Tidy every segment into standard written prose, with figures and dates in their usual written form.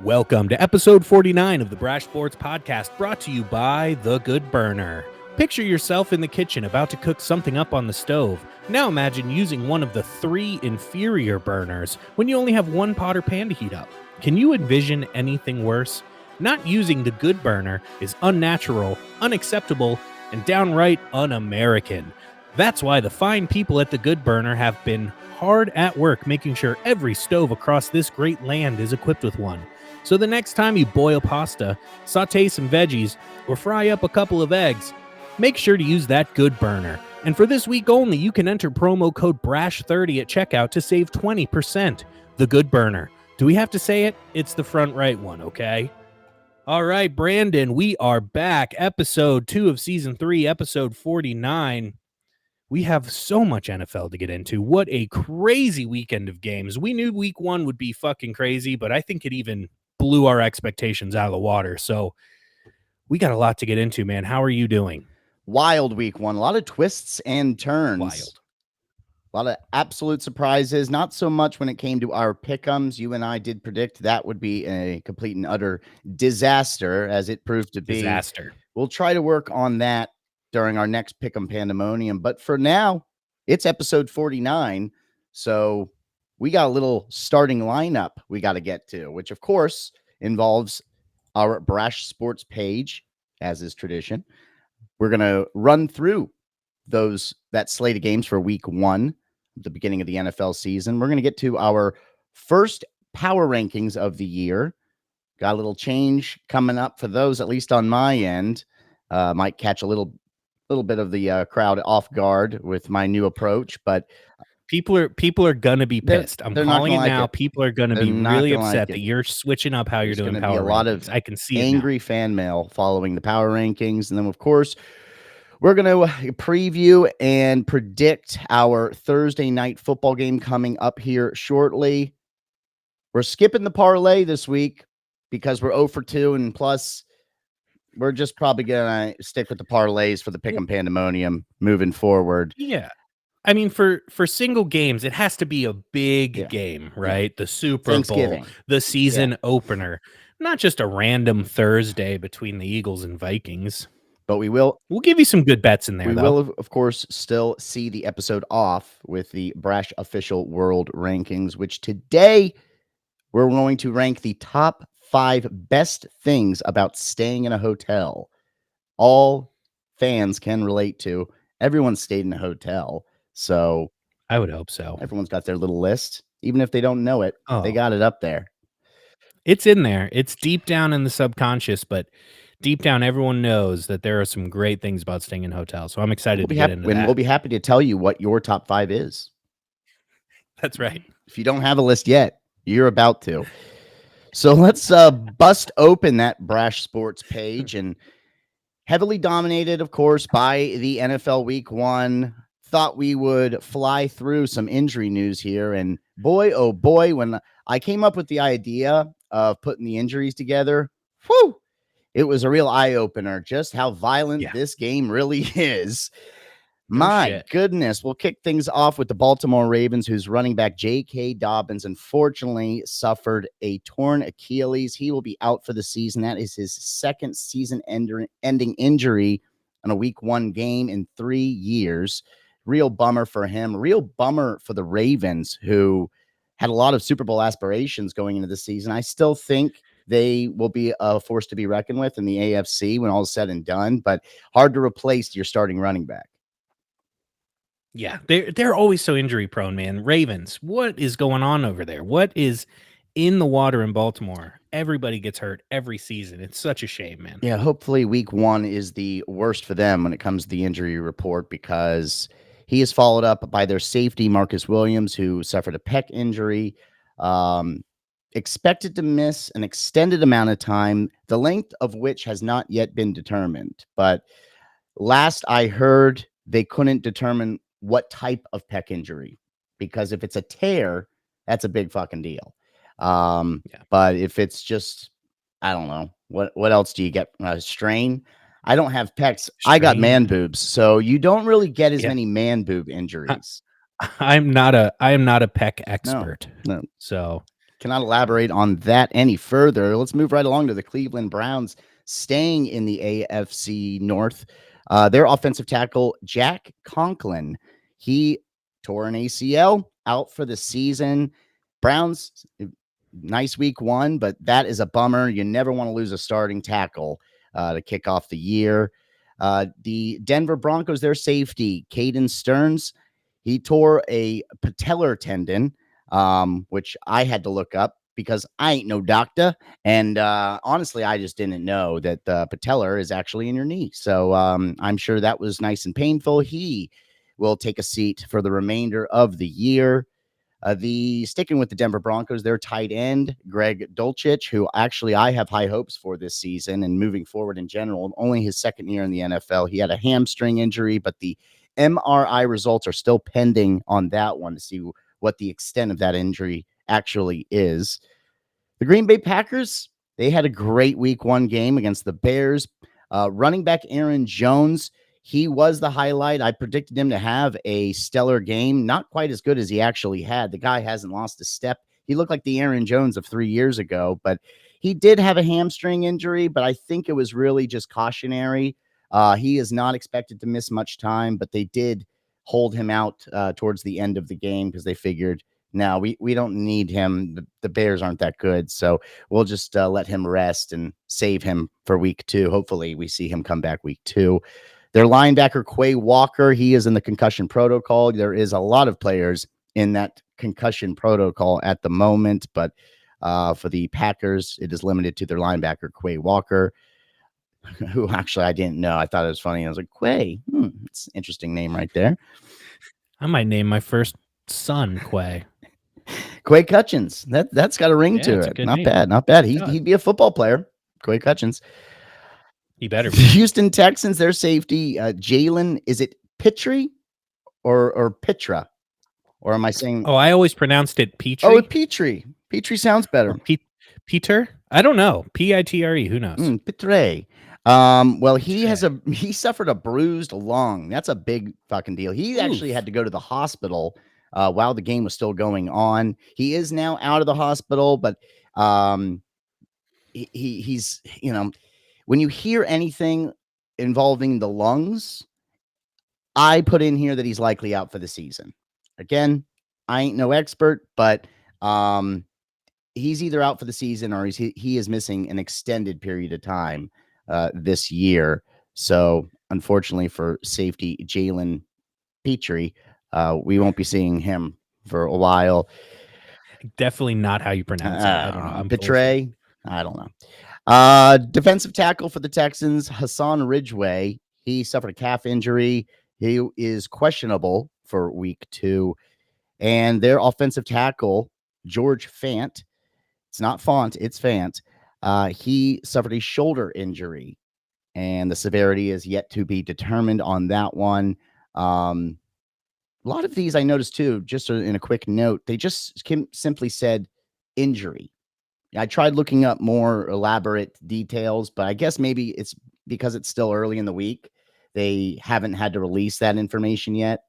Welcome to episode 49 of the BRASH Sports Podcast, brought to you by The Good Burner. Picture yourself in the kitchen about to cook something up on the stove. Now imagine using one of the 3 inferior burners when you only have one pot or pan to heat up. Can you envision anything worse? Not using The Good Burner is unnatural, unacceptable, and downright un-American. That's why the fine people at The Good Burner have been hard at work making sure every stove across this great land is equipped with one. So the next time you boil pasta, saute some veggies, or fry up a couple of eggs, make sure to use that Good Burner. And for this week only, you can enter promo code BRASH30 at checkout to save 20%. The Good Burner. Do we have to say it? It's the front right one, okay? All right, Brandon, we are back. Episode 2 of Season 3, episode 49. We have so much NFL to get into. What a crazy weekend of games. We knew week 1 would be fucking crazy, but I think it even blew our expectations out of the water. So we got a lot to get into, man. How are you doing? Wild week 1. A lot of twists and turns. Wild. A lot of absolute surprises. Not so much when it came to our pick'ems. You and I did predict that would be a complete and utter disaster, as it proved to be. Disaster. We'll try to work on that during our next pick'em pandemonium. But for now, it's episode 49. So we got a little starting lineup we got to get to, which of course involves our Brash Sports page, as is tradition. We're going to run through that slate of games for week 1, the beginning of the NFL season. We're going to get to our first power rankings of the year. Got a little change coming up for those, at least on my end. Might catch a little bit of the crowd off guard with my new approach, but people are gonna be pissed. I'm calling it now. People are gonna be really upset that you're switching up how you're doing power rankings. A lot of I can see angry fan mail following the power rankings, and then of course we're going to preview and predict our Thursday night football game coming up here shortly. We're skipping the parlay this week because we're 0 for 2, and plus we're just probably going to stick with the parlays for the Pick'em Pandemonium moving forward. Yeah. I mean, for single games, it has to be a big game, right? Yeah. The Super Bowl, the season opener, not just a random Thursday between the Eagles and Vikings. But we'll give you some good bets in there. We will, of course, still see the episode off with the Brash official world rankings, which today we're going to rank the top 5 best things about staying in a hotel. All fans can relate to. Everyone stayed in a hotel, so I would hope so. Everyone's got their little list, even if they don't know it. They got it up there. It's in there. It's deep down in the subconscious, but deep down, everyone knows that there are some great things about staying in hotels. So I'm excited to get into that. We'll be happy to tell you what your top 5 is. That's right. If you don't have a list yet, you're about to. So let's bust open that Brash Sports page, and heavily dominated, of course, by the NFL Week 1. Thought we would fly through some injury news here, and boy, oh boy, when I came up with the idea of putting the injuries together, whew, it was a real eye-opener just how violent this game really is. My goodness. We'll kick things off with the Baltimore Ravens, whose running back J.K. Dobbins unfortunately suffered a torn Achilles. He will be out for the season. That is his second season-ending injury on a Week 1 game in 3 years. Real bummer for him. Real bummer for the Ravens, who had a lot of Super Bowl aspirations going into the season. I still think they will be a force to be reckoned with in the AFC when all is said and done, but hard to replace your starting running back. Yeah, they're always so injury prone, man. Ravens, what is going on over there? What is in the water in Baltimore? Everybody gets hurt every season. It's such a shame, man. Yeah, hopefully Week 1 is the worst for them when it comes to the injury report, because he is followed up by their safety, Marcus Williams, who suffered a pec injury. Expected to miss an extended amount of time, the length of which has not yet been determined. But last I heard, they couldn't determine what type of pec injury, because if it's a tear, that's a big fucking deal. But if it's just, I don't know, what else do you get? Strain? I don't have pecs. I got man boobs, so you don't really get as many man boob injuries. I am not a pec expert. No. So cannot elaborate on that any further. Let's move right along to the Cleveland Browns, staying in the AFC North. Their offensive tackle, Jack Conklin, he tore an ACL, out for the season. Browns, nice week one, but that is a bummer. You never want to lose a starting tackle to kick off the year. The Denver Broncos, their safety, Caden Stearns, he tore a patellar tendon, which I had to look up because I ain't no doctor. And honestly, I just didn't know that the patellar is actually in your knee. So I'm sure that was nice and painful. He will take a seat for the remainder of the year. Sticking with the Denver Broncos, their tight end, Greg Dulcich, who actually I have high hopes for this season and moving forward in general. Only his second year in the NFL. He had a hamstring injury, but the MRI results are still pending on that one to see what the extent of that injury actually is. The Green Bay Packers, they had a great week one game against the Bears. Running back Aaron Jones, he was the highlight. I predicted him to have a stellar game, not quite as good as he actually had. The guy hasn't lost a step. He looked like the Aaron Jones of 3 years ago, but he did have a hamstring injury, but I think it was really just cautionary. He is not expected to miss much time, but they did hold him out towards the end of the game because they figured, no, we don't need him. The Bears aren't that good, so we'll just let him rest and save him for week two. Hopefully we see him come back week two. Their linebacker, Quay Walker, he is in the concussion protocol. There is a lot of players in that concussion protocol at the moment, but for the Packers, it is limited to their linebacker, Quay Walker, who actually I didn't know. I thought it was funny. I was like, Quay, it's an interesting name right there. I might name my first son Quay. Quay Cutchins. That's got a ring to it. Not name. bad. Not bad. He'd be a football player. Quay Cutchins. He better be. The Houston Texans, their safety, Jalen, is it Pitry or Pitra? Or am I saying? Oh, I always pronounced it Petrie. Oh, Petrie. Petrie sounds better. Peter? I don't know. Pitre. Who knows? Pitre. Well, he suffered a bruised lung. That's a big fucking deal. He actually had to go to the hospital while the game was still going on. He is now out of the hospital, but he's, when you hear anything involving the lungs, I put in here that he's likely out for the season. Again, I ain't no expert, but he's either out for the season or he is missing an extended period of time this year. So unfortunately for safety, Jalen Petrie, we won't be seeing him for a while. Definitely not how you pronounce it. I don't know. Petrie, I don't know. Defensive tackle for the Texans, Hassan Ridgeway. He suffered a calf injury. He is questionable for week 2. And their offensive tackle, George Fant, it's not Font, it's Fant. He suffered a shoulder injury, and the severity is yet to be determined on that one. A lot of these I noticed too, just in a quick note, they just simply said injury. I tried looking up more elaborate details, but I guess maybe it's because it's still early in the week. They haven't had to release that information yet.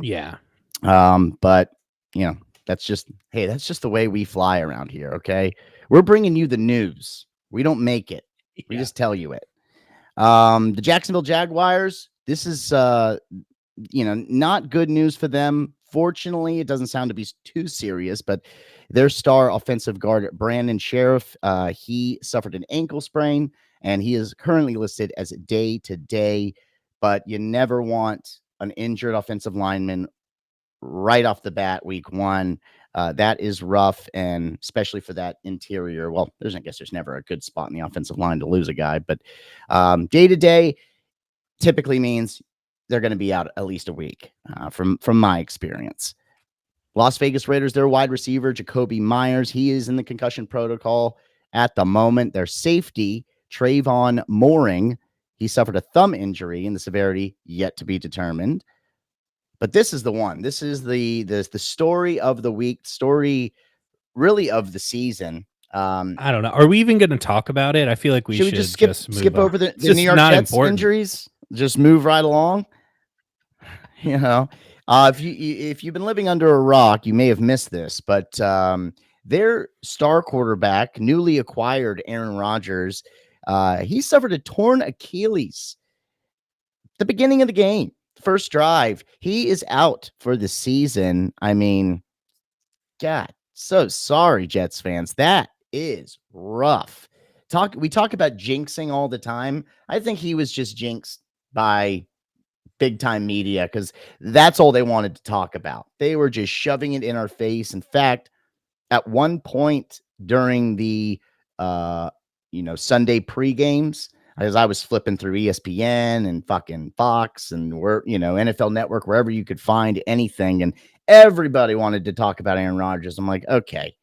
Yeah. But that's just the way we fly around here. Okay. We're bringing you the news. We don't make it. We just tell you it. The Jacksonville Jaguars, this is, not good news for them. Fortunately, it doesn't sound to be too serious, but their star offensive guard, Brandon Sheriff, he suffered an ankle sprain, and he is currently listed as day-to-day, but you never want an injured offensive lineman right off the bat, week 1. That is rough, and especially for that interior. Well, I guess there's never a good spot in the offensive line to lose a guy, but day-to-day typically means they're going to be out at least a week from my experience. Las Vegas Raiders, their wide receiver, Jacoby Myers, he is in the concussion protocol at the moment. Their safety, Trayvon Mooring, he suffered a thumb injury, and the severity yet to be determined. But this is the one. This is the story of the week, story really of the season. I don't know. Are we even going to talk about it? I feel like we should just skip over the New York Jets injuries. Just move right along. If you've been living under a rock, you may have missed this, but Their star quarterback, newly acquired Aaron Rodgers, he suffered a torn Achilles at the beginning of the game, first drive. He is out for the season. I mean, God, so sorry, Jets fans. That is rough. We talk about jinxing all the time. I think he was just jinxed by big time media because that's all they wanted to talk about. They were just shoving it in our face. In fact, at one point during the Sunday pre-games, as I was flipping through ESPN and fucking Fox and NFL Network, wherever you could find anything, and everybody wanted to talk about Aaron Rodgers. I'm like, okay,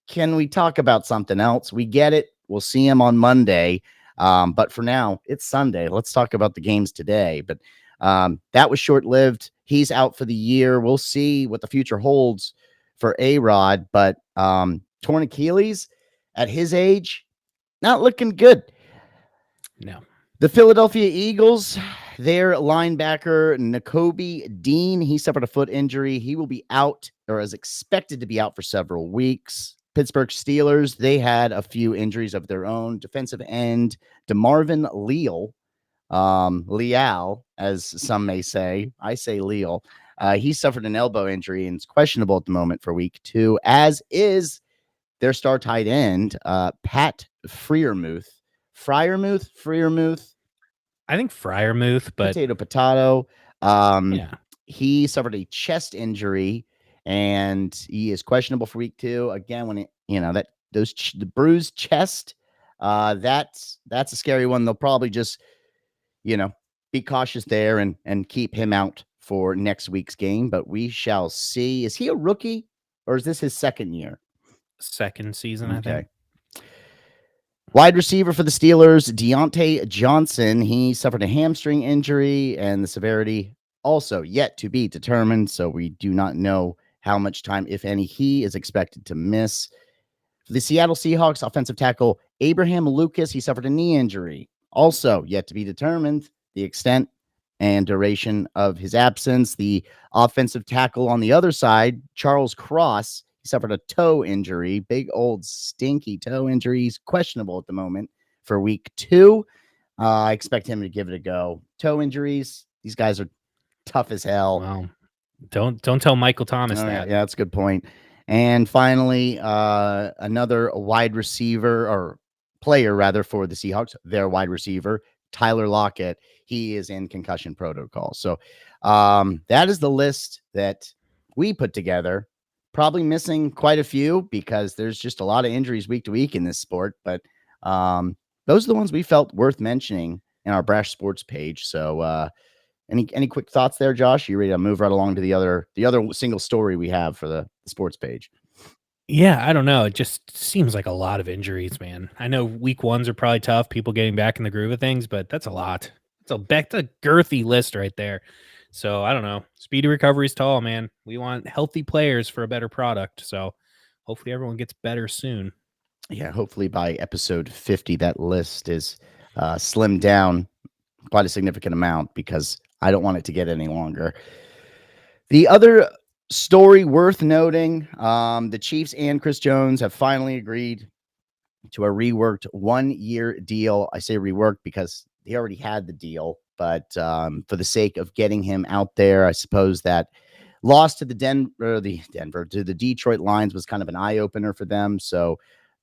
can we talk about something else? We get it. We'll see him on Monday. But for now, it's Sunday. Let's talk about the games today. But that was short-lived. He's out for the year. We'll see what the future holds for A-Rod, but torn Achilles at his age, not looking good. No. The Philadelphia Eagles, their linebacker, Nakobe Dean, he suffered a foot injury. He will be out, or is expected to be out, for several weeks. Pittsburgh Steelers, they had a few injuries of their own. Defensive end, DeMarvin Leal, as some may say. I say Leal. He suffered an elbow injury and is questionable at the moment for week 2, as is their star tight end, Pat Freiermuth. Freiermuth. I think Freiermuth, but Potato. yeah. He suffered a chest injury and he is questionable for week 2. Again, when the bruised chest, that's a scary one. They'll probably just, be cautious there and keep him out for next week's game, but we shall see. Is he a rookie or is this his second year? Second season, I think. Wide receiver for the Steelers, Deontay Johnson. He suffered a hamstring injury, and the severity also yet to be determined, so we do not know how much time, if any, he is expected to miss. For the Seattle Seahawks, offensive tackle Abraham Lucas, he suffered a knee injury. Also yet to be determined the extent and duration of his absence. The offensive tackle on the other side, Charles Cross, he suffered a toe injury, big old stinky toe injury. He's questionable at the moment for week 2. I expect him to give it a go. Toe injuries, these guys are tough as hell. Well, don't tell Michael Thomas that. Yeah, that's a good point. And finally, another wide receiver, or player rather, for the Seahawks, their wide receiver, Tyler Lockett. He is in concussion protocol. So that is the list that we put together. Probably missing quite a few because there's just a lot of injuries week to week in this sport. But those are the ones we felt worth mentioning in our Brash Sports page. So any quick thoughts there, Josh? You ready to move right along to the other single story we have for the sports page? Yeah, I don't know. It just seems like a lot of injuries, man. I know week 1s are probably tough, people getting back in the groove of things, but that's a lot. It's a girthy list right there. So I don't know. Speedy recovery is tall, man. We want healthy players for a better product. So hopefully everyone gets better soon. Yeah, hopefully by episode 50, that list is slimmed down quite a significant amount because I don't want it to get any longer. The other story worth noting, the Chiefs and Chris Jones have finally agreed to a reworked 1-year deal. I say reworked because he already had the deal, but for the sake of getting him out there, I suppose that loss to the Detroit Lions was kind of an eye opener for them. So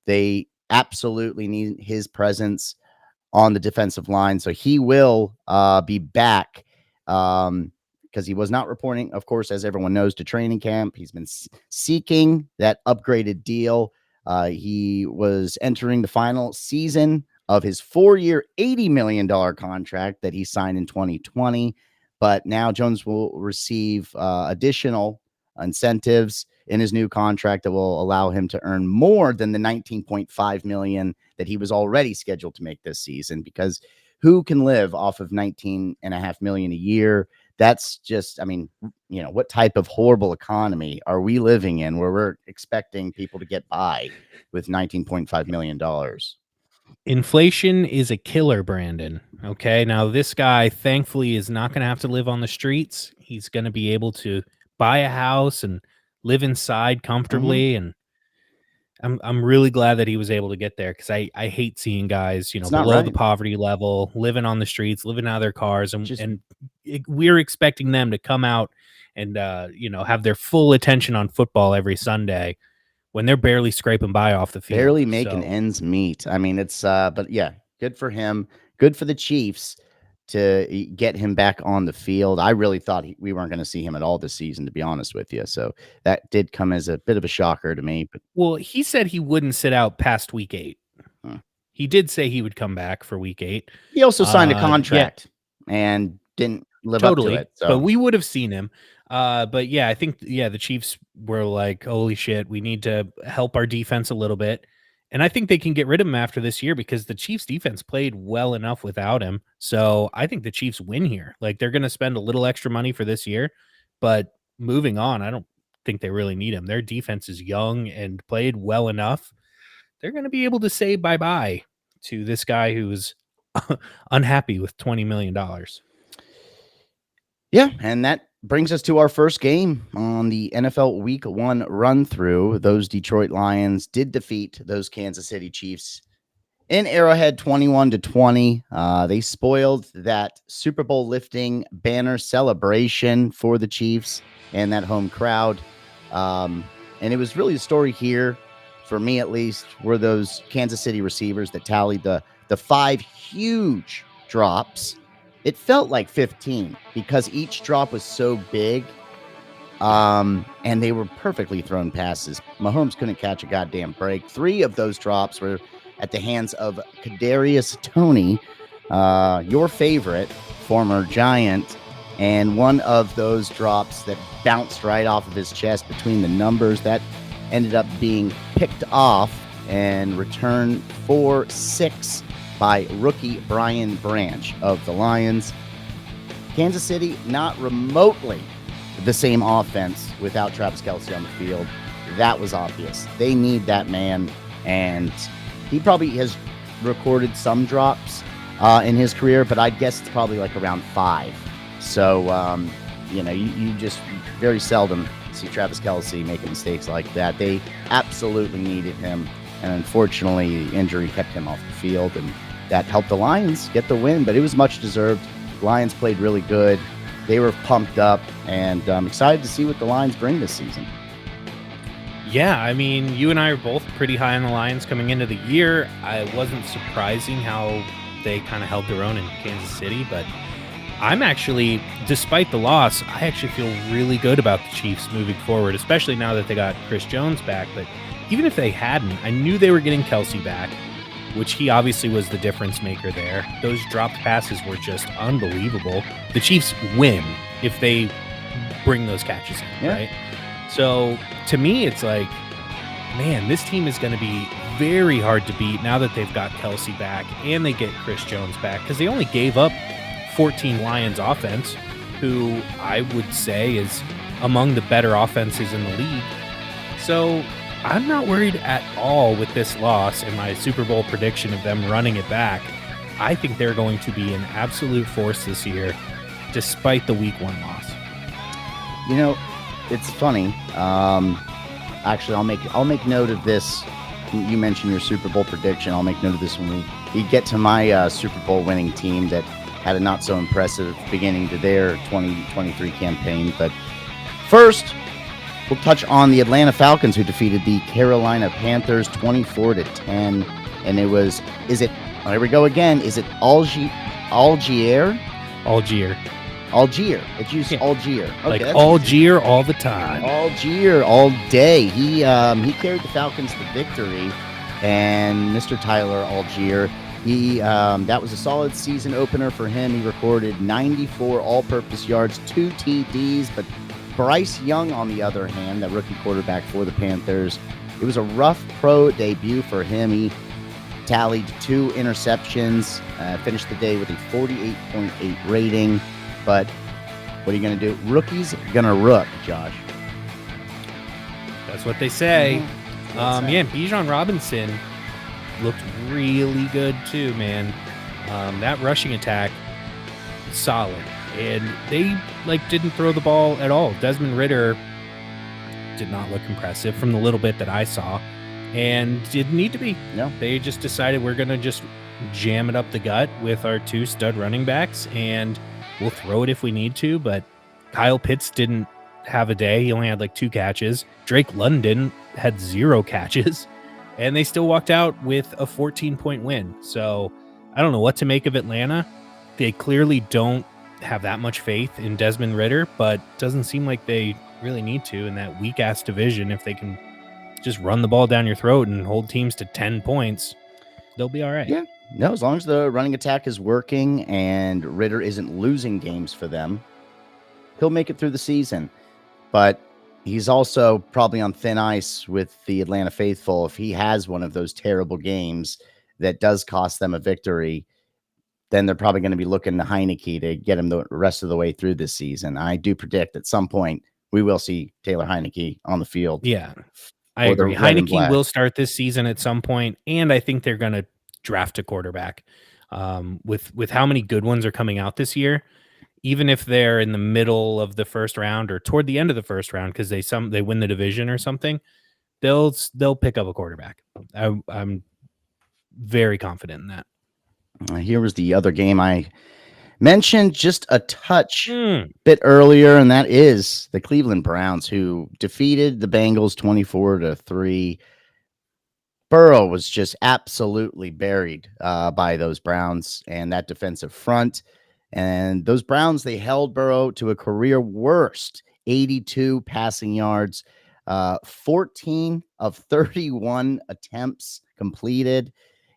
they absolutely need his presence on the defensive line. So he will be back because he was not reporting, of course, as everyone knows, to training camp. He's been seeking that upgraded deal. He was entering the final season of his 4-year, $80 million contract that he signed in 2020. But now Jones will receive additional incentives in his new contract that will allow him to earn more than the $19.5 million that he was already scheduled to make this season, because who can live off of $19.5 million a year? That's just, what type of horrible economy are we living in where we're expecting people to get by with $19.5 million? Inflation is a killer, Brandon. Okay. Now, this guy, thankfully, is not going to have to live on the streets. He's going to be able to buy a house and live inside comfortably. And I'm really glad that he was able to get there because I hate seeing guys, It's not below the right. poverty level, living on the streets, living out of their cars, and Just we're expecting them to come out and have their full attention on football every Sunday when they're barely scraping by off the field. barely making So, ends meet. I mean, it's but yeah, good for him. Good for the Chiefs to get him back on the field. I really thought we weren't going to see him at all this season, to be honest with you. So that did come as a bit of a shocker to me. But well, he said he wouldn't sit out past week 8. huh. He did say he would come back for week 8. He also signed a Yeah, contract and didn't live up to totally, it. but So we would have seen him. But yeah, I think the Chiefs were like, "Holy shit, we need to help our defense a little bit." And I think they can get rid of him after this year because the Chiefs defense played well enough without him. So I think the Chiefs win here. Like they're going to spend a little extra money for this year, but moving on, I don't think they really need him. Their defense is young and played well enough. They're going to be able to say bye-bye to this guy who's unhappy with $20 million. yeah, and that brings us to our first game on the NFL Week 1 run through. Those Detroit Lions did defeat those Kansas City Chiefs in Arrowhead 21-20. They spoiled that Super Bowl lifting banner celebration for the Chiefs and that home crowd. And it was really the story here, for me at least, were those Kansas City receivers that tallied the 5 huge drops. It felt like 15 because each drop was so big. And they were perfectly thrown passes. Mahomes couldn't catch a goddamn break. 3 of those drops were at the hands of Kadarius Toney, your favorite former Giant, and one of those drops that bounced right off of his chest between the numbers that ended up being picked off and returned for 6 by rookie Brian Branch of the Lions. Kansas City not remotely the same offense without Travis Kelce on the field. That was obvious. They need that man, and he probably has recorded some drops in his career, but I'd guess it's probably like around 5. So, you just very seldom see Travis Kelce making mistakes like that. They absolutely needed him, and unfortunately, the injury kept him off the field, and that helped the Lions get the win, but it was much deserved. Lions played really good. They were pumped up, and I'm excited to see what the Lions bring this season. Yeah, I mean, you and I are both pretty high on the Lions coming into the year. I wasn't surprising how they kind of held their own in Kansas City, but I'm actually, despite the loss, I actually feel really good about the Chiefs moving forward, especially now that they got Chris Jones back. But even if they hadn't, I knew they were getting Kelce back, which he obviously was the difference maker there. Those dropped passes were just unbelievable. The Chiefs win if they bring those catches in, right? So to me, it's like, man, this team is going to be very hard to beat now that they've got Kelce back and they get Chris Jones back, because they only gave up 14 Lions offense, who I would say is among the better offenses in the league. So I'm not worried at all with this loss and my Super Bowl prediction of them running it back. I think they're going to be an absolute force this year, despite the week 1 loss. It's funny. Actually, I'll make note of this. You mentioned your Super Bowl prediction. I'll make note of this when we get to my Super Bowl winning team that had a not so impressive beginning to their 2023 campaign. But first, we'll touch on the Atlanta Falcons, who defeated the Carolina Panthers 24-10. And it was, here we go again. Is it Algier? Algier. It's used Algier. Okay, like Algier all the time. Algier all day. He carried the Falcons to victory, and Mr. Tyler Algier, that was a solid season opener for him. He recorded 94 all-purpose yards, 2 TDs, but Bryce Young, on the other hand, that rookie quarterback for the Panthers, it was a rough pro debut for him. He tallied 2 interceptions, finished the day with a 48.8 rating. But what are you going to do? Rookie's going to rook, Josh. That's what they say. Bijan Robinson looked really good too, man. That rushing attack, solid. And they didn't throw the ball at all. Desmond Ridder did not look impressive from the little bit that I saw. and didn't need to be. No. They just decided we're going to just jam it up the gut with our 2 stud running backs, and we'll throw it if we need to. But Kyle Pitts didn't have a day. He only had like 2 catches. Drake London had 0 catches, and they still walked out with a 14-point win. So I don't know what to make of Atlanta. They clearly don't have that much faith in Desmond Ridder, but doesn't seem like they really need to in that weak-ass division. If they can just run the ball down your throat and hold teams to 10 points, they'll be all right. Yeah. No, as long as the running attack is working and Ridder isn't losing games for them, he'll make it through the season. But he's also probably on thin ice with the Atlanta faithful. If he has one of those terrible games that does cost them a victory, then they're probably going to be looking to Heineke to get him the rest of the way through this season. I do predict at some point we will see Taylor Heineke on the field. Yeah, I agree. Heineke will start this season at some point, and I think they're going to draft a quarterback. With how many good ones are coming out this year, even if they're in the middle of the first round or toward the end of the first round because they win the division or something, they'll pick up a quarterback. I'm very confident in that. Here was the other game I mentioned just a touch bit earlier, and that is the Cleveland Browns, who defeated the Bengals 24-3. Burrow was just absolutely buried by those Browns and that defensive front. And those Browns, they held Burrow to a career worst 82 passing yards, 14 of 31 attempts completed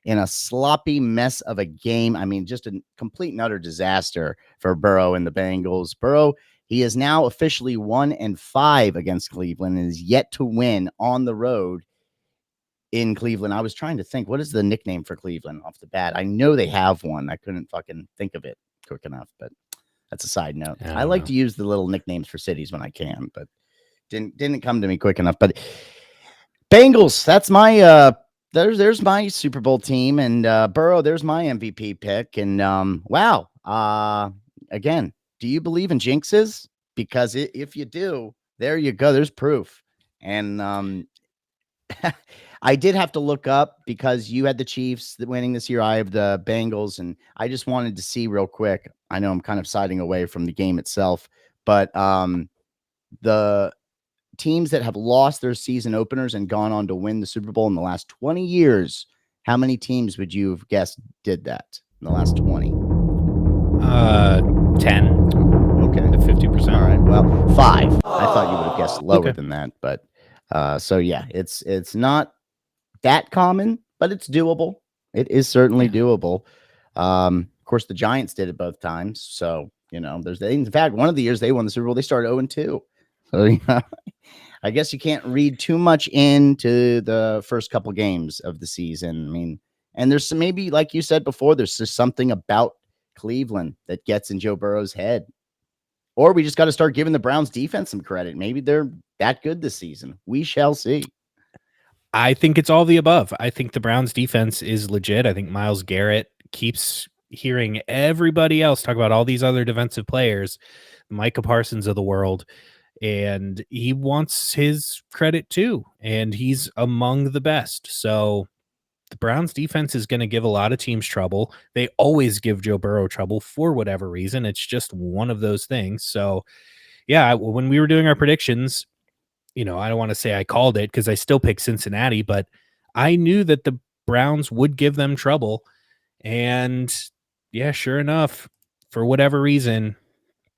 in a sloppy mess of a game. I mean, just a complete and utter disaster for Burrow and the Bengals. Burrow, he is now officially 1-5 against Cleveland and is yet to win on the road in Cleveland. I was trying to think, what is the nickname for Cleveland off the bat? I know they have one. I couldn't fucking think of it quick enough, but that's a side note. I like to use the little nicknames for cities when I can, but didn't come to me quick enough. But Bengals, that's my there's my Super Bowl team, and Burrow, there's my MVP pick. And wow, again, do you believe in jinxes? Because if you do, there you go. There's proof. And I did have to look up because you had the Chiefs winning this year. I have the Bengals, and I just wanted to see real quick. I know I'm kind of siding away from the game itself, but the teams that have lost their season openers and gone on to win the Super Bowl in the last 20 years, how many teams would you have guessed did that in the last 20? 10. Okay. 50%. All right. Well, 5. I thought you would have guessed lower than that, but so yeah, it's not that common, but it's doable. It is certainly doable. Of course, the Giants did it both times. So, there's in fact, one of the years they won the Super Bowl, they started 0-2. So, I guess you can't read too much into the first couple games of the season. I mean, and there's some, maybe like you said before, there's just something about Cleveland that gets in Joe Burrow's head. Or we just got to start giving the Browns defense some credit. Maybe they're that good this season. We shall see. I think it's all the above. I think the Browns defense is legit. I think Myles Garrett keeps hearing everybody else talk about all these other defensive players, Micah Parsons of the world, and he wants his credit too. And he's among the best. So the Browns defense is going to give a lot of teams trouble. They always give Joe Burrow trouble for whatever reason. It's just one of those things. So yeah, when we were doing our predictions, I don't want to say I called it because I still picked Cincinnati, but I knew that the Browns would give them trouble. And yeah, sure enough, for whatever reason,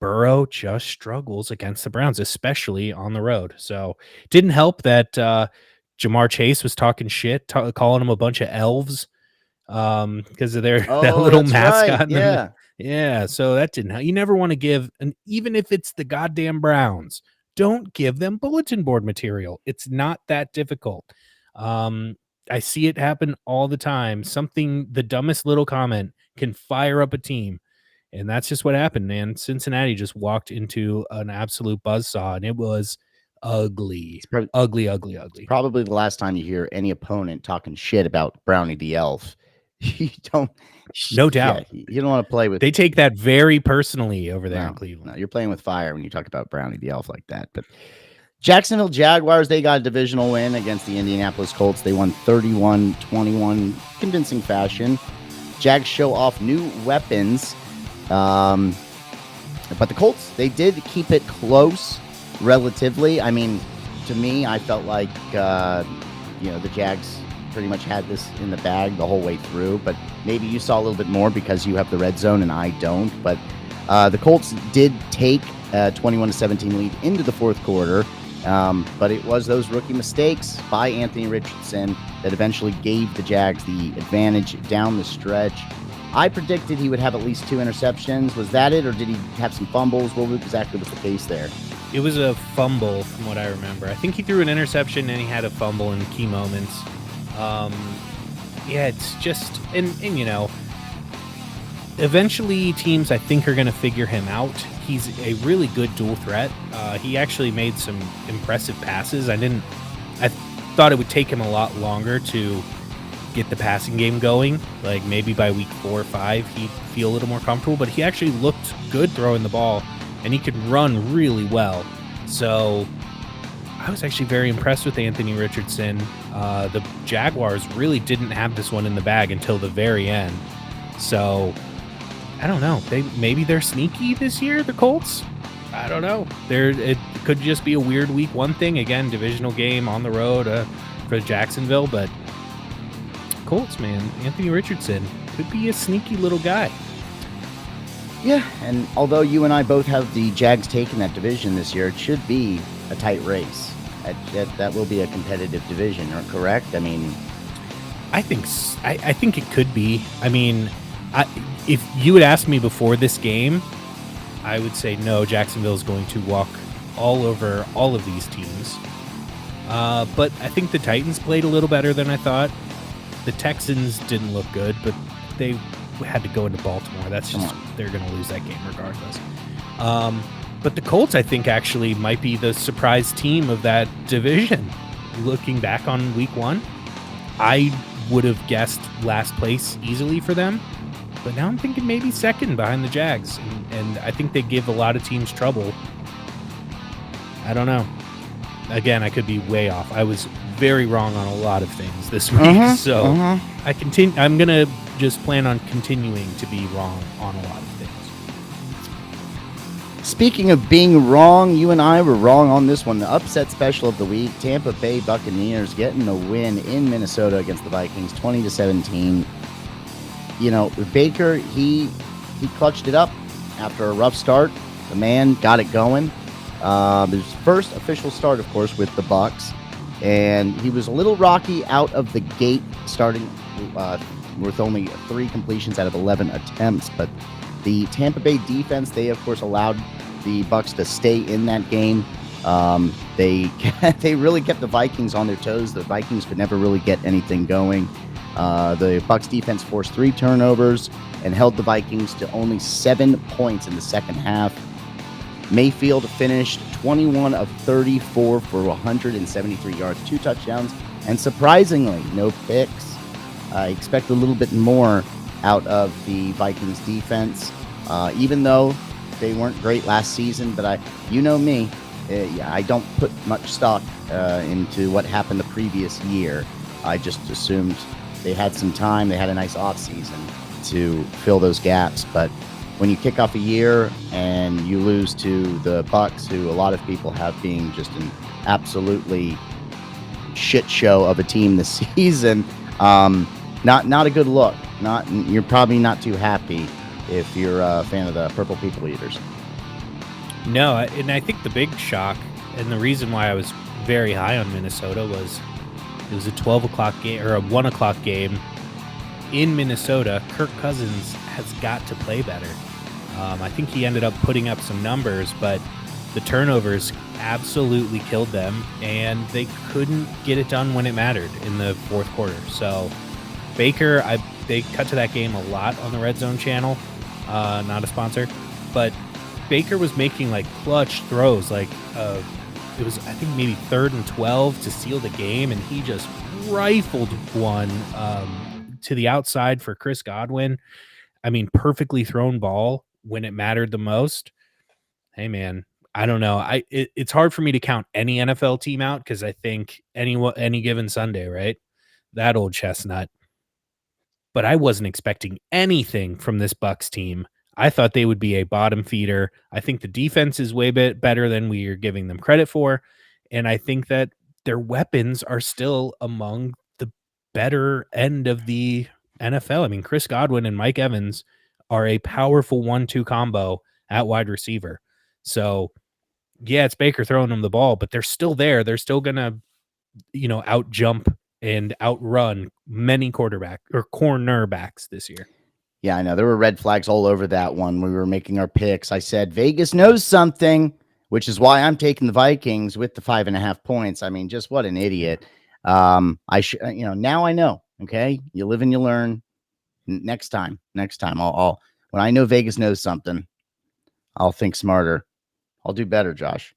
Burrow just struggles against the Browns, especially on the road. So it didn't help that Jamar Chase was talking shit, calling them a bunch of elves because of their that little mascot. Right. Yeah. Yeah. So that didn't help. You never want to give, and even if it's the goddamn Browns, don't give them bulletin board material. It's not that difficult. I see it happen all the time. The dumbest little comment can fire up a team. And that's just what happened, man. Cincinnati just walked into an absolute buzzsaw, and it was ugly. Ugly. Probably the last time you hear any opponent talking shit about Brownie the Elf. You don't. No doubt. Yeah, you don't want to play with. They take that very personally over there in Cleveland. No, you're playing with fire when you talk about Brownie the Elf like that. But Jacksonville Jaguars, they got a divisional win against the Indianapolis Colts. They won 31-21, convincing fashion. Jags show off new weapons. But the Colts, they did keep it close relatively. I mean, to me, I felt like, the Jags pretty much had this in the bag the whole way through. But maybe you saw a little bit more because you have the red zone and I don't. But the Colts did take a 21-17 lead into the fourth quarter. But it was those rookie mistakes by Anthony Richardson that eventually gave the Jags the advantage down the stretch. I predicted he would have at least 2 interceptions. Was that it, or did he have some fumbles? What exactly was the case there? It was a fumble from what I remember. I think he threw an interception and he had a fumble in key moments. It's just, and eventually teams I think are going to figure him out. He's a really good dual threat. He actually made some impressive passes. I thought it would take him a lot longer to get the passing game going. Like maybe by week 4 or 5, he'd feel a little more comfortable, but he actually looked good throwing the ball and he could run really well. So I was actually very impressed with Anthony Richardson. The Jaguars really didn't have this one in the bag until the very end. So I don't know. Maybe they're sneaky this year, the Colts. I don't know. It could just be a weird week 1 thing. Again, divisional game on the road for Jacksonville, but Colts, man, Anthony Richardson could be a sneaky little guy. Yeah, and although you and I both have the Jags taking that division this year, it should be a tight race. That will be a competitive division, correct? I mean, I think it could be. I mean, if you had asked me before this game, I would say no, Jacksonville is going to walk all over all of these teams. But I think the Titans played a little better than I thought. The Texans didn't look good, but they had to go into Baltimore. That's just, they're going to lose that game regardless. But the Colts, I think, actually might be the surprise team of that division. Looking back on week 1, I would have guessed last place easily for them. But now I'm thinking maybe second behind the Jags. And I think they give a lot of teams trouble. I don't know. Again, I could be way off. I was very wrong on a lot of things this week. I'm going to just plan on continuing to be wrong on a lot of things. Speaking of being wrong, you and I were wrong on this one. The upset special of the week, Tampa Bay Buccaneers getting a win in Minnesota against the Vikings, 20-17. Baker, he clutched it up after a rough start. The man got it going. His first official start, of course, with the Bucs, and he was a little rocky out of the gate, starting with only 3 completions out of 11 attempts. But the Tampa Bay defense, they of course allowed the Bucs to stay in that game. They really kept the Vikings on their toes. The Vikings could never really get anything going. The Bucs defense forced 3 turnovers and held the Vikings to only 7 points in the second half. Mayfield finished 21 of 34 for 173 yards, 2 touchdowns, and surprisingly, no picks. I expect a little bit more out of the Vikings defense, even though they weren't great last season. But you know me, I don't put much stock into what happened the previous year. I just assumed they had some time. They had a nice offseason to fill those gaps. But when you kick off a year and you lose to the Bucs, who a lot of people have being just an absolutely shit show of a team this season, not a good look. You're probably not too happy if you're a fan of the Purple People Eaters. No, and I think the big shock and the reason why I was very high on Minnesota was it was a 12 o'clock game or a 1 o'clock game in Minnesota. Kirk Cousins has got to play better. I think he ended up putting up some numbers, but the turnovers absolutely killed them, and they couldn't get it done when it mattered in the fourth quarter. So Baker, they cut to that game a lot on the Red Zone channel, not a sponsor, but Baker was making like clutch throws, like it was I think maybe 3rd and 12 to seal the game, and he just rifled one to the outside for Chris Godwin. I mean, perfectly thrown ball when it mattered the most. Hey man, I don't know. It's hard for me to count any NFL team out because I think any given Sunday, right? That old chestnut. But I wasn't expecting anything from this Bucks team. I thought they would be a bottom feeder. I think the defense is way bit better than we are giving them credit for, and I think that their weapons are still among the better end of the NFL. I mean, Chris Godwin and Mike Evans are a powerful 1-2 combo at wide receiver. So, yeah, it's Baker throwing them the ball, but they're still there. They're still gonna, out jump and outrun many quarterback or cornerbacks this year. Yeah, I know. There were red flags all over that one. We were making our picks. I said Vegas knows something, which is why I'm taking the Vikings with the 5.5 points. I mean, just what an idiot. I should, now I know. Okay. You live and you learn. Next time, I'll when I know Vegas knows something, I'll think smarter. I'll do better, Josh.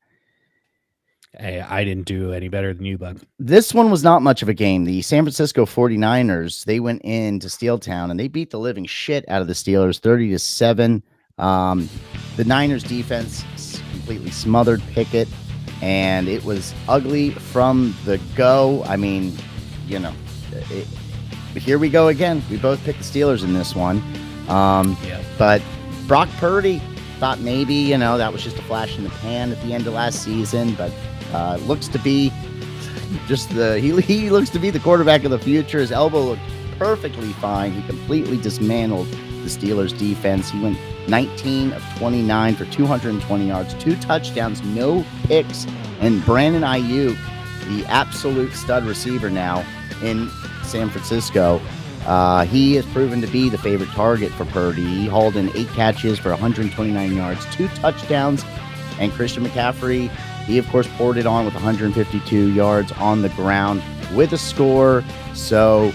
Hey, I didn't do any better than you, bud. This one was not much of a game. The San Francisco 49ers, they went into Steeltown and they beat the living shit out of the Steelers 30-7. The Niners defense completely smothered Pickett, and it was ugly from the go. I mean, here we go again. We both picked the Steelers in this one. But Brock Purdy thought maybe, that was just a flash in the pan at the end of last season, but looks to be just he looks to be the quarterback of the future. His elbow looked perfectly fine. He completely dismantled the Steelers defense. He went 19 of 29 for 220 yards, 2 touchdowns, no picks. And Brandon Ayuk, the absolute stud receiver now in San Francisco, he has proven to be the favorite target for Purdy. He hauled in 8 catches for 129 yards, 2 touchdowns, and Christian McCaffrey, he, of course, poured it on with 152 yards on the ground with a score. So,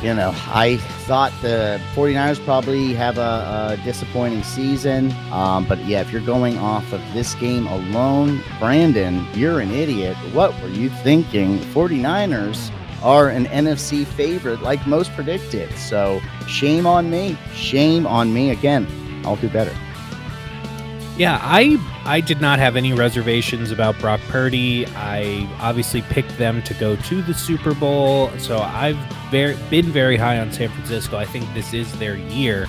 I thought the 49ers probably have a disappointing season. But, yeah, if you're going off of this game alone, Brandon, you're an idiot. What were you thinking? 49ers are an NFC favorite like most predicted. So, shame on me. Shame on me. Again, I'll do better. Yeah, I did not have any reservations about Brock Purdy. I obviously picked them to go to the Super Bowl, so I've been very high on San Francisco. I think this is their year.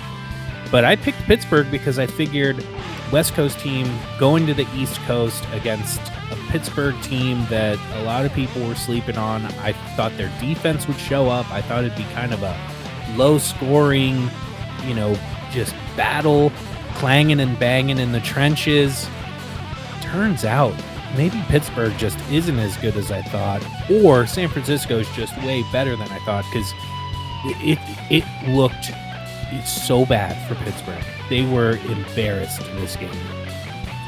But I picked Pittsburgh because I figured West Coast team going to the East Coast against a Pittsburgh team that a lot of people were sleeping on. I thought their defense would show up. I thought it'd be kind of a low-scoring, just battle, clanging and banging in the trenches. Turns out maybe Pittsburgh just isn't as good as I thought, or San Francisco is just way better than I thought, because it looked so bad for Pittsburgh. They were embarrassed in this game.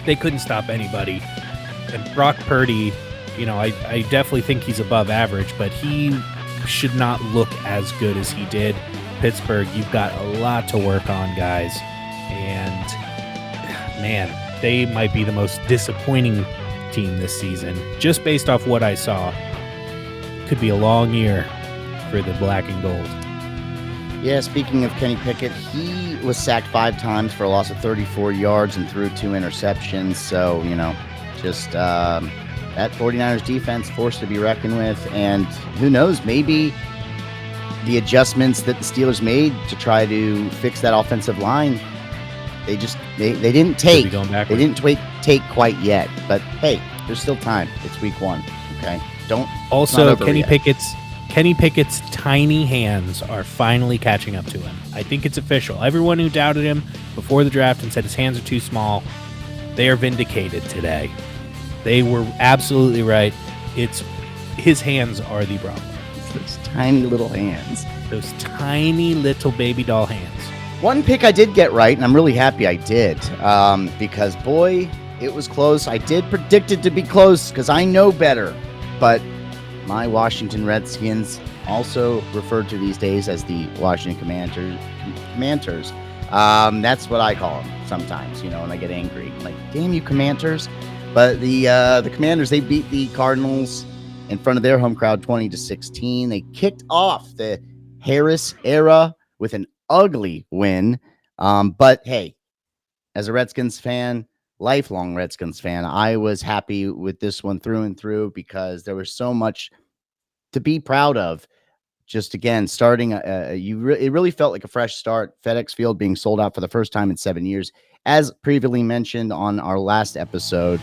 They couldn't stop anybody. And Brock Purdy, I definitely think he's above average, but he should not look as good as he did. Pittsburgh, you've got a lot to work on, guys. And, man, they might be the most disappointing team this season. Just based off what I saw, could be a long year for the black and gold. Yeah, speaking of Kenny Pickett, he was sacked 5 times for a loss of 34 yards and threw 2 interceptions. So, just that 49ers defense forced to be reckoned with. And who knows, maybe the adjustments that the Steelers made to try to fix that offensive line, they didn't take. They didn't take quite yet. But hey, there's still time. It's week 1. Okay, don't. Also, Kenny Pickett's tiny hands are finally catching up to him. I think it's official. Everyone who doubted him before the draft and said his hands are too small, they are vindicated today. They were absolutely right. It's his hands are the problem. Those tiny little hands. Those tiny little baby doll hands. One pick I did get right, and I'm really happy I did, because, boy, it was close. I did predict it to be close because I know better. But my Washington Redskins, also referred to these days as the Washington Commanders, that's what I call them sometimes, when I get angry. I'm like, damn you, Commanders. But the Commanders, they beat the Cardinals in front of their home crowd 20-16. They kicked off the Harris era with an ugly win. But hey, as a Redskins fan, lifelong Redskins fan, I was happy with this one through and through because there was so much to be proud of. Just again, starting, it really felt like a fresh start. FedEx Field being sold out for the first time in 7 years, as previously mentioned on our last episode.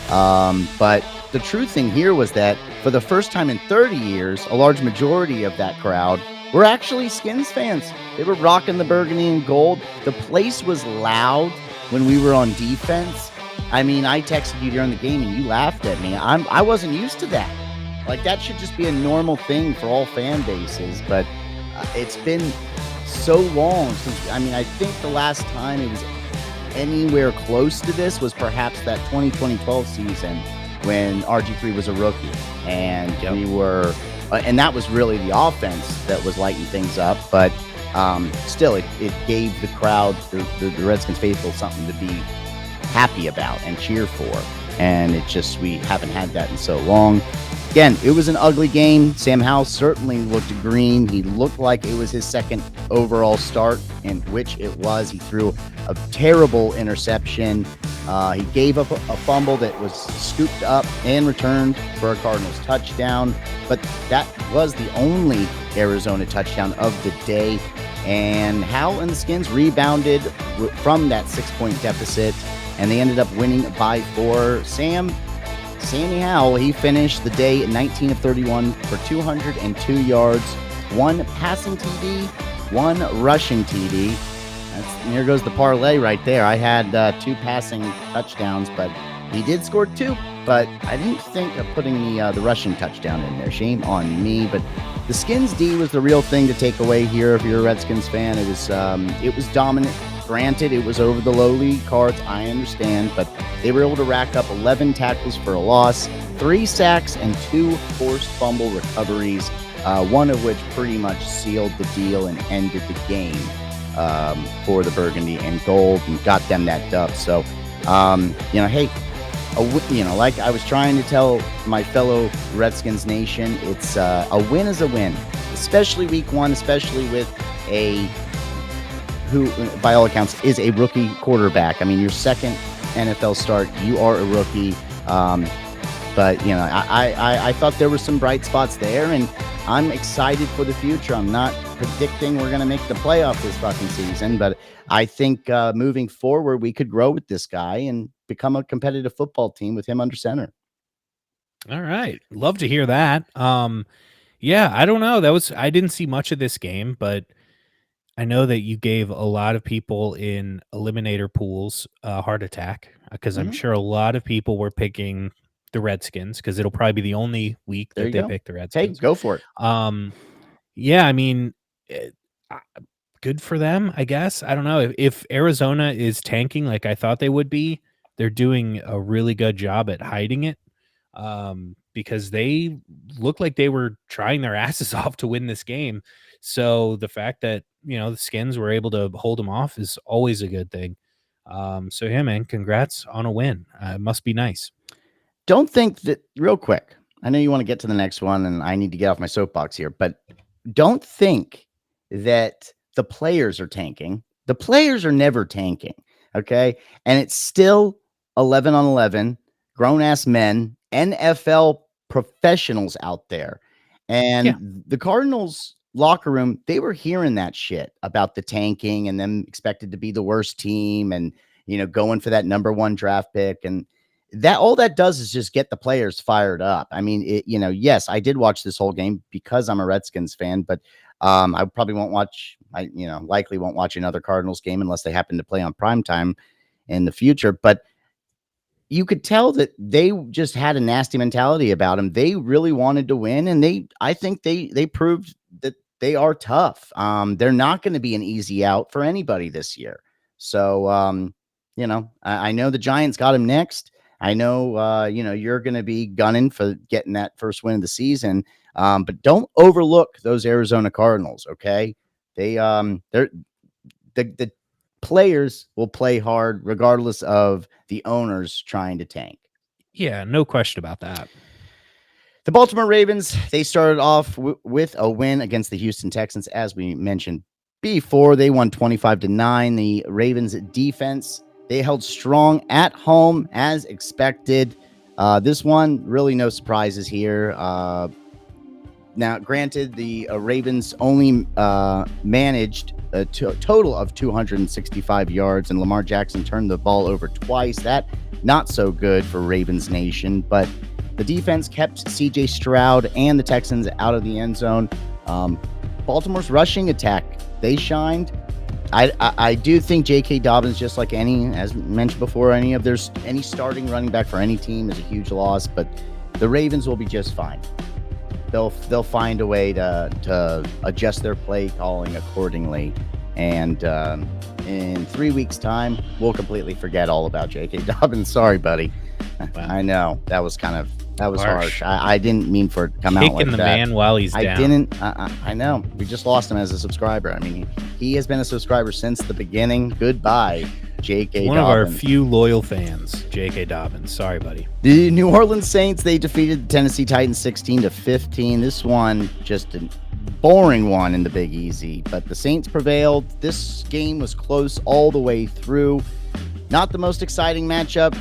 But the true thing here was that for the first time in 30 years, a large majority of that crowd were actually Skins fans. They were rocking the burgundy and gold. The place was loud when we were on defense. I mean, I texted you during the game and you laughed at me. I wasn't used to that. Like, that should just be a normal thing for all fan bases, but it's been so long since, I mean, I think the last time it was anywhere close to this was perhaps that 2012 season when RG3 was a rookie, and we were, and that was really the offense that was lighting things up, but still, it gave the crowd, the Redskins faithful, something to be happy about and cheer for, and it just, we haven't had that in so long. Again, it was an ugly game. Sam Howell certainly looked green. He looked like it was his second overall start, in which it was. He threw a terrible interception. He gave up a fumble that was scooped up and returned for a Cardinals touchdown. But that was the only Arizona touchdown of the day. And Howell and the Skins rebounded from that 6-point deficit, and they ended up winning by 4. Sammy Howell, he finished the day at 19 of 31 for 202 yards, 1 passing TD, 1 rushing TD. There goes the parlay right there. I had 2 passing touchdowns, but he did score 2. But I didn't think of putting the rushing touchdown in there. Shame on me. But the Skins D was the real thing to take away here if you're a Redskins fan. It was dominant. Granted, it was over the lowly Cards, I understand, but they were able to rack up 11 tackles for a loss, 3 sacks, and 2 forced fumble recoveries, one of which pretty much sealed the deal and ended the game for the Burgundy and Gold and got them that dub. So, hey, like I was trying to tell my fellow Redskins Nation, it's a win is a win, especially week 1, especially with who, by all accounts, is a rookie quarterback. I mean, your second NFL start, you are a rookie. But, I thought there were some bright spots there, and I'm excited for the future. I'm not predicting we're going to make the playoff this fucking season, but I think moving forward, we could grow with this guy and become a competitive football team with him under center. All right. Love to hear that. Yeah, I don't know. I didn't see much of this game, but I know that you gave a lot of people in eliminator pools a heart attack because I'm sure a lot of people were picking the Redskins because it'll probably be the only week that they pick the Redskins. Hey, go for it. Yeah, I mean, good for them, I guess. I don't know if Arizona is tanking like I thought they would be. They're doing a really good job at hiding it because they look like they were trying their asses off to win this game. So the fact that, the Skins were able to hold them off is always a good thing. So yeah, man, congrats on a win. It must be nice. Don't think that, real quick, I know you want to get to the next one and I need to get off my soapbox here, but don't think that the players are tanking. The players are never tanking, okay? And it's still 11 on 11, grown-ass men, NFL professionals out there. And the Cardinals locker room, they were hearing that shit about the tanking and them expected to be the worst team and, going for that number 1 draft pick. And that all that does is just get the players fired up. I mean, yes, I did watch this whole game because I'm a Redskins fan, but I probably won't watch, likely won't watch another Cardinals game unless they happen to play on primetime in the future. But you could tell that they just had a nasty mentality about them. They really wanted to win, and I think they proved that they are tough. They're not going to be an easy out for anybody this year. So, I know the Giants got him next. I know, you're going to be gunning for getting that first win of the season. But don't overlook those Arizona Cardinals. Okay. The players will play hard regardless of the owners trying to tank. Yeah, no question about that. The Baltimore Ravens, they started off with a win against the Houston Texans, as we mentioned before. They won 25-9. The Ravens defense They held strong at home as expected. This one, really no surprises here. Now, granted, the Ravens only managed a total of 265 yards, and Lamar Jackson turned the ball over twice. That not so good for Ravens Nation, but the defense kept C.J. Stroud and the Texans out of the end zone. Baltimore's rushing attack, they shined. I do think J.K. Dobbins, just like as mentioned before, any starting running back for any team is a huge loss, but the Ravens will be just fine. They'll find a way to adjust their play calling accordingly, and in 3 weeks' time, we'll completely forget all about J.K. Dobbins. Sorry, buddy. Wow. I know that was harsh. I didn't mean for it to come out like that. Kicking the man while he's down. I know. We just lost him as a subscriber. I mean, he has been a subscriber since the beginning. Goodbye, J.K. One Dobbins. of our few loyal fans, J.K. Dobbins. Sorry, buddy. The New Orleans Saints, they defeated the Tennessee Titans 16-15. This one, just a boring one in the Big Easy, but the Saints prevailed. This game was close all the way through. Not the most exciting matchup.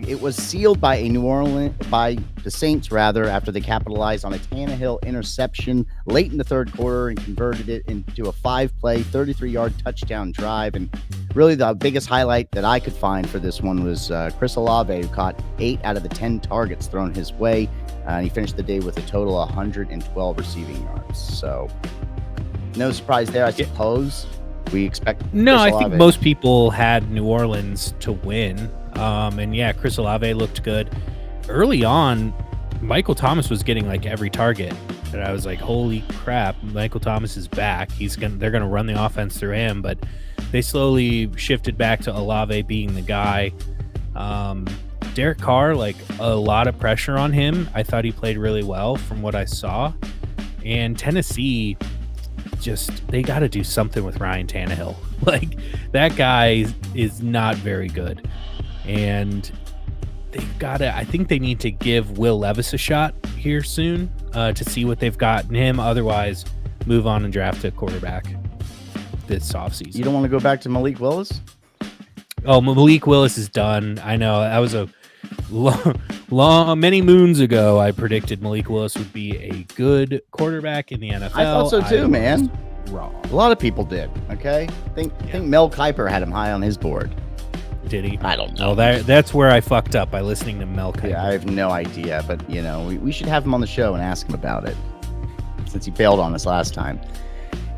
It was sealed by the Saints after they capitalized on a Tannehill interception late in the third quarter and converted it into a 5-play, 33-yard touchdown drive. And really the biggest highlight that I could find for this one was Chris Olave, who caught 8 out of the 10 targets thrown his way. And he finished the day with a total of 112 receiving yards. So no surprise there, I suppose. We expect I think most people had New Orleans to win. And yeah, Chris Olave looked good. Early on, Michael Thomas was getting like every target. And I was like, holy crap, Michael Thomas is back. They're gonna run the offense through him, but they slowly shifted back to Olave being the guy. Derek Carr, like a lot of pressure on him. I thought he played really well from what I saw. And Tennessee, they got to do something with Ryan Tannehill. Like, that guy is not very good. And I think they need to give Will Levis a shot here soon to see what they've got in him. Otherwise, move on and draft a quarterback this offseason. You don't want to go back to Malik Willis? Oh, Malik Willis is done. I know. That was a many moons ago, I predicted Malik Willis would be a good quarterback in the NFL. I thought so too, man. Wrong. A lot of people did. Okay, I think Mel Kiper had him high on his board. Did he? I don't know. Oh, that's where I fucked up by listening to Mel Kiper. Yeah, I have no idea, but we should have him on the show and ask him about it, since he bailed on us last time.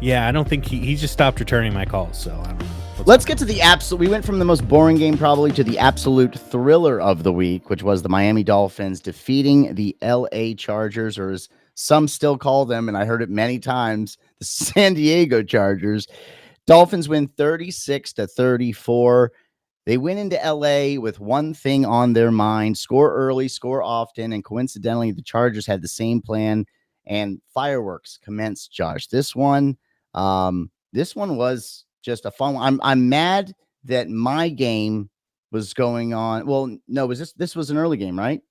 Yeah, I don't think he just stopped returning my calls, so I don't know. Let's get to the absolute. We went from the most boring game probably to the absolute thriller of the week, which was the Miami Dolphins defeating the LA Chargers, or as some still call them, and I heard it many times, the San Diego Chargers. Dolphins win 36-34. They went into LA with one thing on their mind: score early, score often, and coincidentally, the Chargers had the same plan, and fireworks commenced, Josh. This one was just a fun one. I'm mad that my game was going on. Well, no, this was an early game, right?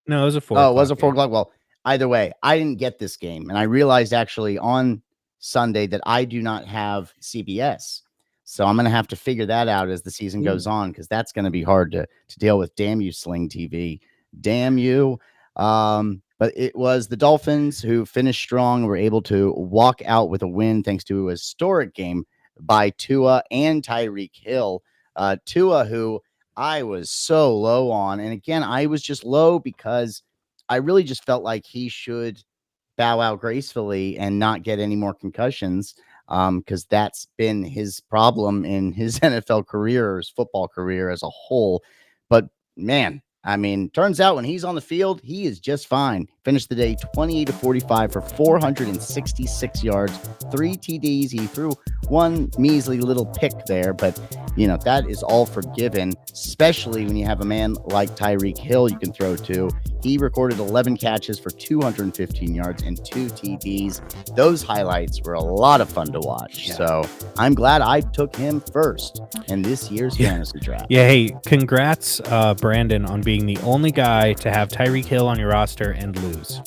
No, it was a 4 o'clock. Oh, it was a 4 o'clock. Well, either way, I didn't get this game. And I realized actually on Sunday that I do not have CBS. So I'm going to have to figure that out as the season goes on, because that's going to be hard to deal with. Damn you, Sling TV. Damn you. But it was the Dolphins who finished strong, were able to walk out with a win thanks to a historic game by Tua and Tyreek Hill. Tua, who I was so low on. And again, I was just low because I really just felt like he should bow out gracefully and not get any more concussions, because that's been his problem in his NFL career, or his football career as a whole. But man, I mean, turns out when he's on the field, he is just fine. Finished the day 28-45 for 466 yards, 3 TDs. He threw one measly little pick there, but that is all forgiven, especially when you have a man like Tyreek Hill you can throw to. He recorded 11 catches for 215 yards and 2 TDs. Those highlights were a lot of fun to watch. Yeah. So I'm glad I took him first in this year's fantasy draft. Yeah, hey, congrats, Brandon, on being the only guy to have Tyreek Hill on your roster and lose.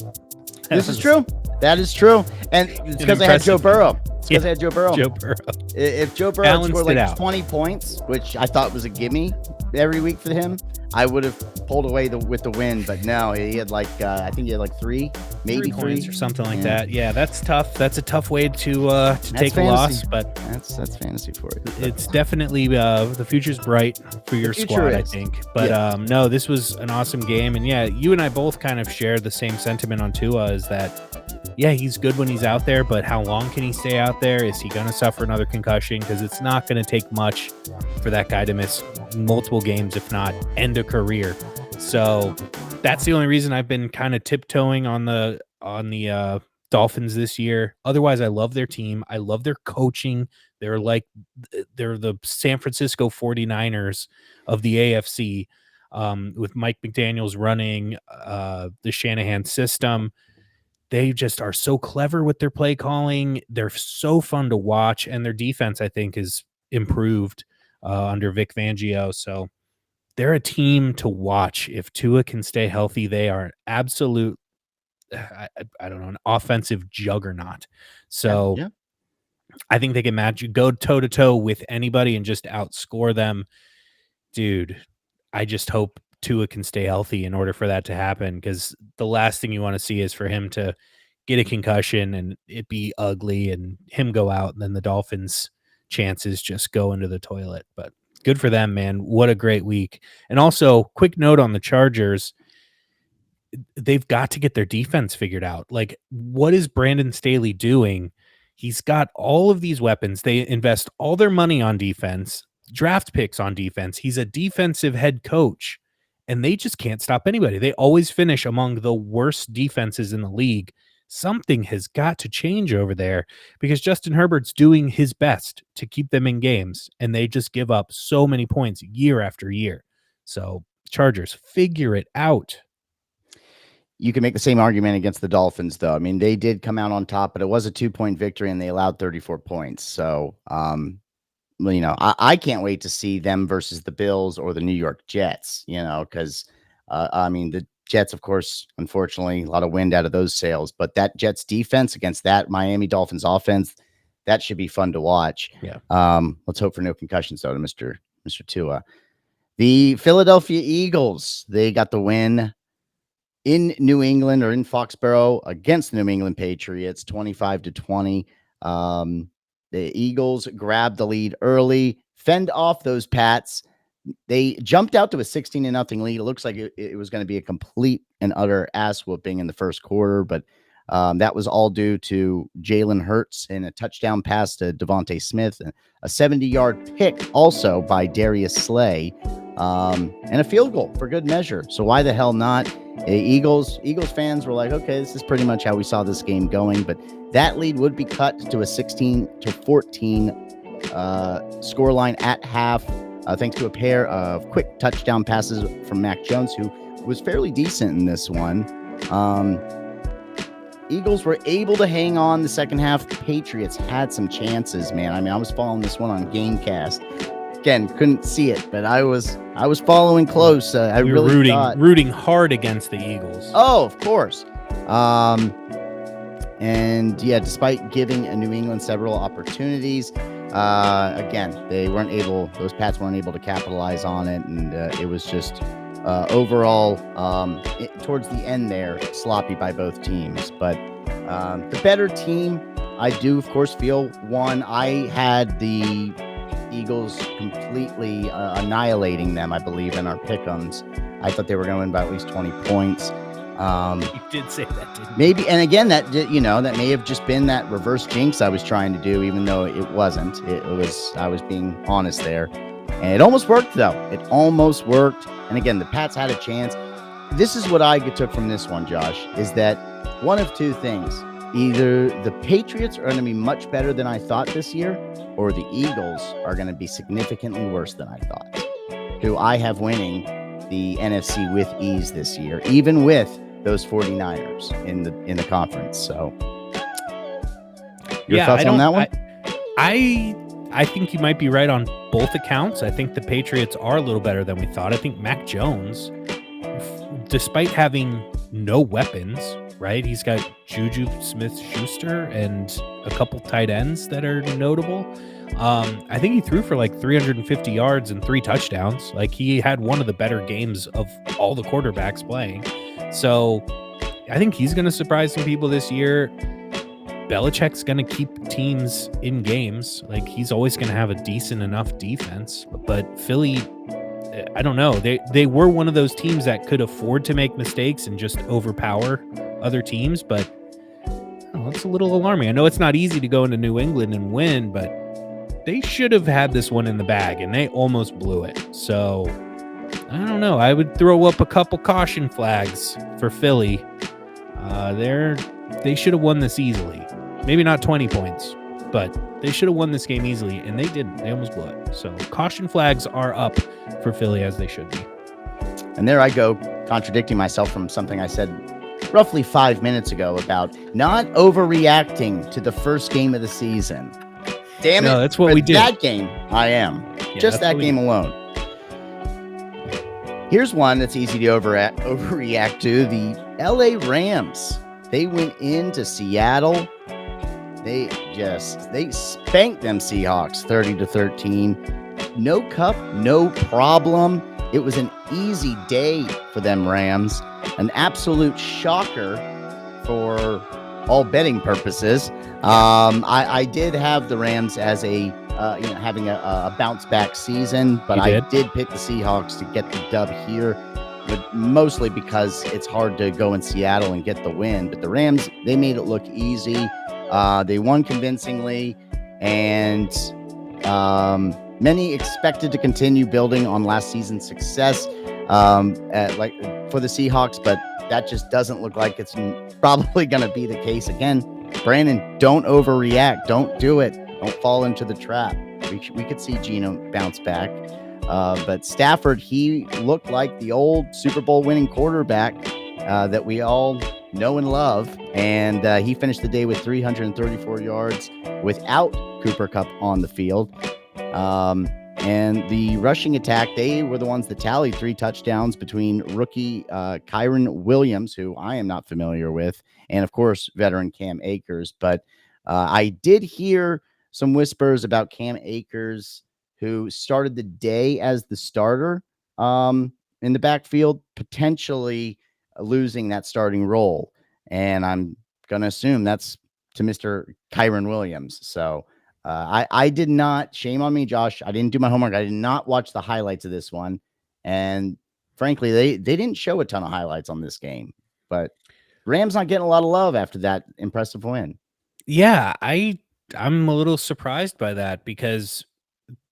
This is true. That is true. And it's because they had Joe Burrow. It's because they had Joe Burrow. Joe Burrow. If Joe Burrow scored like 20 points, which I thought was a gimme every week for him, I would have pulled away with the win. But no, he had like, I think he had like three points or something like that. Yeah, that's tough. That's a tough way to take a loss, but that's fantasy for you. It's definitely the future's bright for your squad, I think. But no, this was an awesome game. And yeah, you and I both kind of share the same sentiment on Tua, is that, yeah, he's good when he's out there, but how long can he stay out there? Is he going to suffer another concussion? Because it's not going to take much for that guy to miss multiple games, if not end a career. So that's the only reason I've been kind of tiptoeing on the Dolphins this year. Otherwise, I love their team. I love their coaching. They're the San Francisco 49ers of the AFC, with Mike McDaniels running the Shanahan system. They just are so clever with their play calling. They're so fun to watch, and their defense, I think, is improved under Vic Fangio. So they're a team to watch. If Tua can stay healthy, they are absolute, I don't know, an offensive juggernaut. So yeah. I think they can go toe to toe with anybody and just outscore them. Dude, I just hope Tua can stay healthy in order for that to happen, because the last thing you want to see is for him to get a concussion and it be ugly and him go out, and then the Dolphins' chances just go into the toilet. But good for them, man. What a great week. And also, quick note on the Chargers. They've got to get their defense figured out. Like, what is Brandon Staley doing? He's got all of these weapons. They invest all their money on defense, draft picks on defense. He's a defensive head coach, and they just can't stop anybody. They always finish among the worst defenses in the league. Something has got to change over there, because Justin Herbert's doing his best to keep them in games, and they just give up so many points year after year. So Chargers, figure it out. You can make the same argument against the Dolphins, though. I mean, they did come out on top, but it was a 2-point victory, and they allowed 34 points. So, I can't wait to see them versus the Bills or the New York Jets, because, the Jets, of course, unfortunately, a lot of wind out of those sails. But that Jets defense against that Miami Dolphins offense, that should be fun to watch. Yeah. Let's hope for no concussions, though, to Mr. Tua. The Philadelphia Eagles, they got the win in New England, or in Foxborough, against the New England Patriots, 25-20. The Eagles grabbed the lead early, fend off those Pats. They jumped out to a 16-0 lead. It looks like it was going to be a complete and utter ass whooping in the first quarter, but that was all due to Jalen Hurts and a touchdown pass to Devontae Smith, and a 70-yard pick also by Darius Slay, and a field goal for good measure. So why the hell not? Eagles fans were like, okay, this is pretty much how we saw this game going, but that lead would be cut to a 16-14 scoreline at half, thanks to a pair of quick touchdown passes from Mac Jones, who was fairly decent in this one. Eagles were able to hang on the second half. Patriots had some chances, man. I mean, I was following this one on Gamecast. Again, couldn't see it, but I was following close. I really rooting hard against the Eagles. Oh, of course. And yeah, despite giving New England several opportunities, again, those Pats weren't able to capitalize on it, and it was just overall, towards the end there, sloppy by both teams. But the better team, I do, of course, feel won. I had the Eagles completely annihilating them, I believe, in our pick'ems. I thought they were going to win by at least 20 points. You did say that, didn't you? Maybe, and again, that may have just been that reverse jinx I was trying to do, even though it wasn't. I was being honest there, and it almost worked, though. It almost worked. And again, the Pats had a chance. This is what I took from this one, Josh, is that one of two things: either the Patriots are going to be much better than I thought this year, or the Eagles are going to be significantly worse than I thought, who I have winning the NFC with ease this year, even with those 49ers in the conference. So your thoughts on that one? I think you might be right on both accounts. I think the Patriots are a little better than we thought. I think Mac Jones, despite having no weapons, right? He's got Juju Smith-Schuster and a couple tight ends that are notable. I think he threw for like 350 yards and 3 touchdowns. Like, he had one of the better games of all the quarterbacks playing. So I think he's going to surprise some people this year. Belichick's going to keep teams in games. Like, he's always going to have a decent enough defense. But Philly, I don't know. They were one of those teams that could afford to make mistakes and just overpower other teams. But it's a little alarming. I know it's not easy to go into New England and win, but they should have had this one in the bag, and they almost blew it. So I don't know. I would throw up a couple caution flags for Philly. They should have won this easily. Maybe not 20 points, but they should have won this game easily, and they didn't. They almost blew it. So caution flags are up for Philly, as they should be. And there I go, contradicting myself from something I said roughly 5 minutes ago about not overreacting to the first game of the season. Damn it. No, that's what we did. That game, I am. Just that game alone. Here's one that's easy to overreact to. The LA Rams. They went into Seattle. They spanked them Seahawks 30-13. No cup, no problem. It was an easy day for them Rams. An absolute shocker for all betting purposes. I did have the Rams as having a bounce back season, but I did pick the Seahawks to get the dub here, but mostly because it's hard to go in Seattle and get the win. But the Rams, they made it look easy. They won convincingly, and many expected to continue building on last season's success for the Seahawks, but that just doesn't look like it's probably going to be the case again. Brandon, don't overreact. Don't do it. Don't fall into the trap. We could see Geno bounce back. But Stafford, he looked like the old Super Bowl winning quarterback that we all know and love. And he finished the day with 334 yards without Cooper Kupp on the field. And the rushing attack, they were the ones that tallied 3 touchdowns between rookie Kyren Williams, who I am not familiar with, and, of course, veteran Cam Akers. But I did hear some whispers about Cam Akers, who started the day as the starter in the backfield, potentially losing that starting role. And I'm going to assume that's to Mr. Kyren Williams. So I did not, shame on me, Josh. I didn't do my homework. I did not watch the highlights of this one. And frankly, they didn't show a ton of highlights on this game. But Rams not getting a lot of love after that impressive win. Yeah, I'm a little surprised by that, because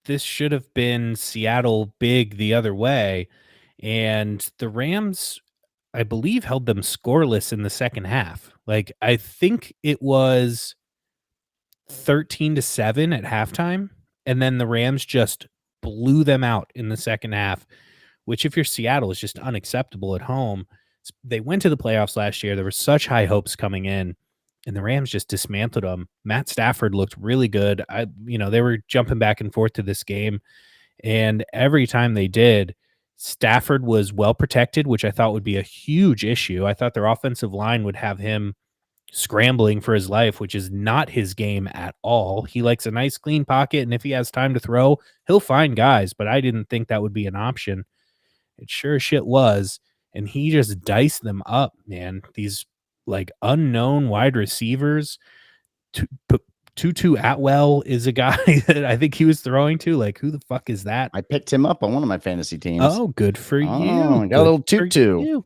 this should have been Seattle big the other way. And the Rams, I believe, held them scoreless in the second half. Like, I think it was 13-7 at halftime, and then the Rams just blew them out in the second half, which, if you're Seattle, is just unacceptable at home. They went to the playoffs last year. There were such high hopes coming in, and the Rams just dismantled them. Matt Stafford looked really good. They were jumping back and forth to this game, and every time they did, Stafford was well protected, which I thought would be a huge issue. I thought their offensive line would have him scrambling for his life, which is not his game at all. He likes a nice clean pocket, and if he has time to throw, he'll find guys, but I didn't think that would be an option. It sure as shit was, and he just diced them up, man. These like unknown wide receivers. Tutu Atwell is a guy that I think he was throwing to. Like, who the fuck is that? I picked him up on one of my fantasy teams. Oh, good for you. Got a little Tutu.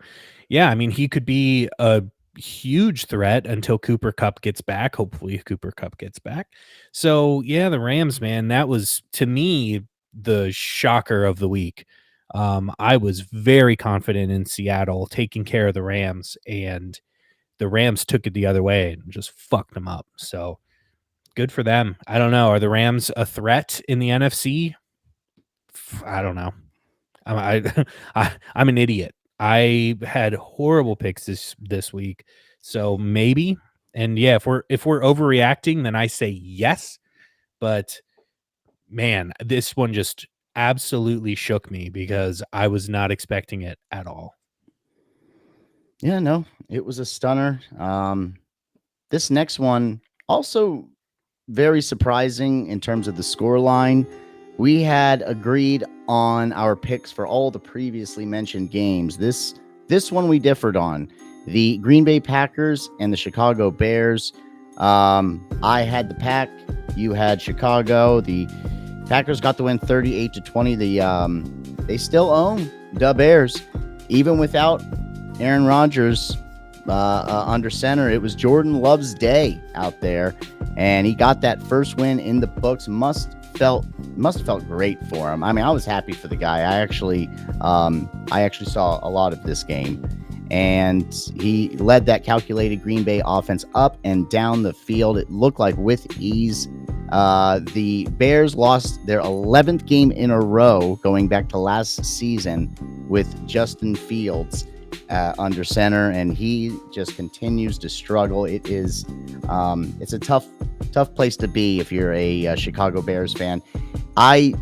Yeah, I mean, he could be a huge threat until Cooper Kupp gets back. Hopefully Cooper Kupp gets back. So, yeah, the Rams, man, that was, to me, the shocker of the week. I was very confident in Seattle taking care of the Rams, and the Rams took it the other way and just fucked them up. So good for them. I don't know. Are the Rams a threat in the NFC? I don't know. I'm an idiot. I had horrible picks this week, so maybe. And yeah, if we're overreacting, then I say yes. But man, this one just absolutely shook me because I was not expecting it at all. Yeah, no, it was a stunner. This next one also very surprising in terms of the score line. We had agreed on our picks for all the previously mentioned games. This one we differed on. The Green Bay Packers and the Chicago Bears. I had the Pack. You had Chicago. The Packers got the win 38-20. They still own the Bears, even without Aaron Rodgers under center. It was Jordan Love's day out there, and he got that first win in the books. Must have felt great for him. I mean, I was happy for the guy. I actually saw a lot of this game, and he led that calculated Green Bay offense up and down the field. It looked like with ease. The Bears lost their 11th game in a row going back to last season with Justin Fields under center, and he just continues to struggle. It's a tough place to be if you're a Chicago Bears fan. I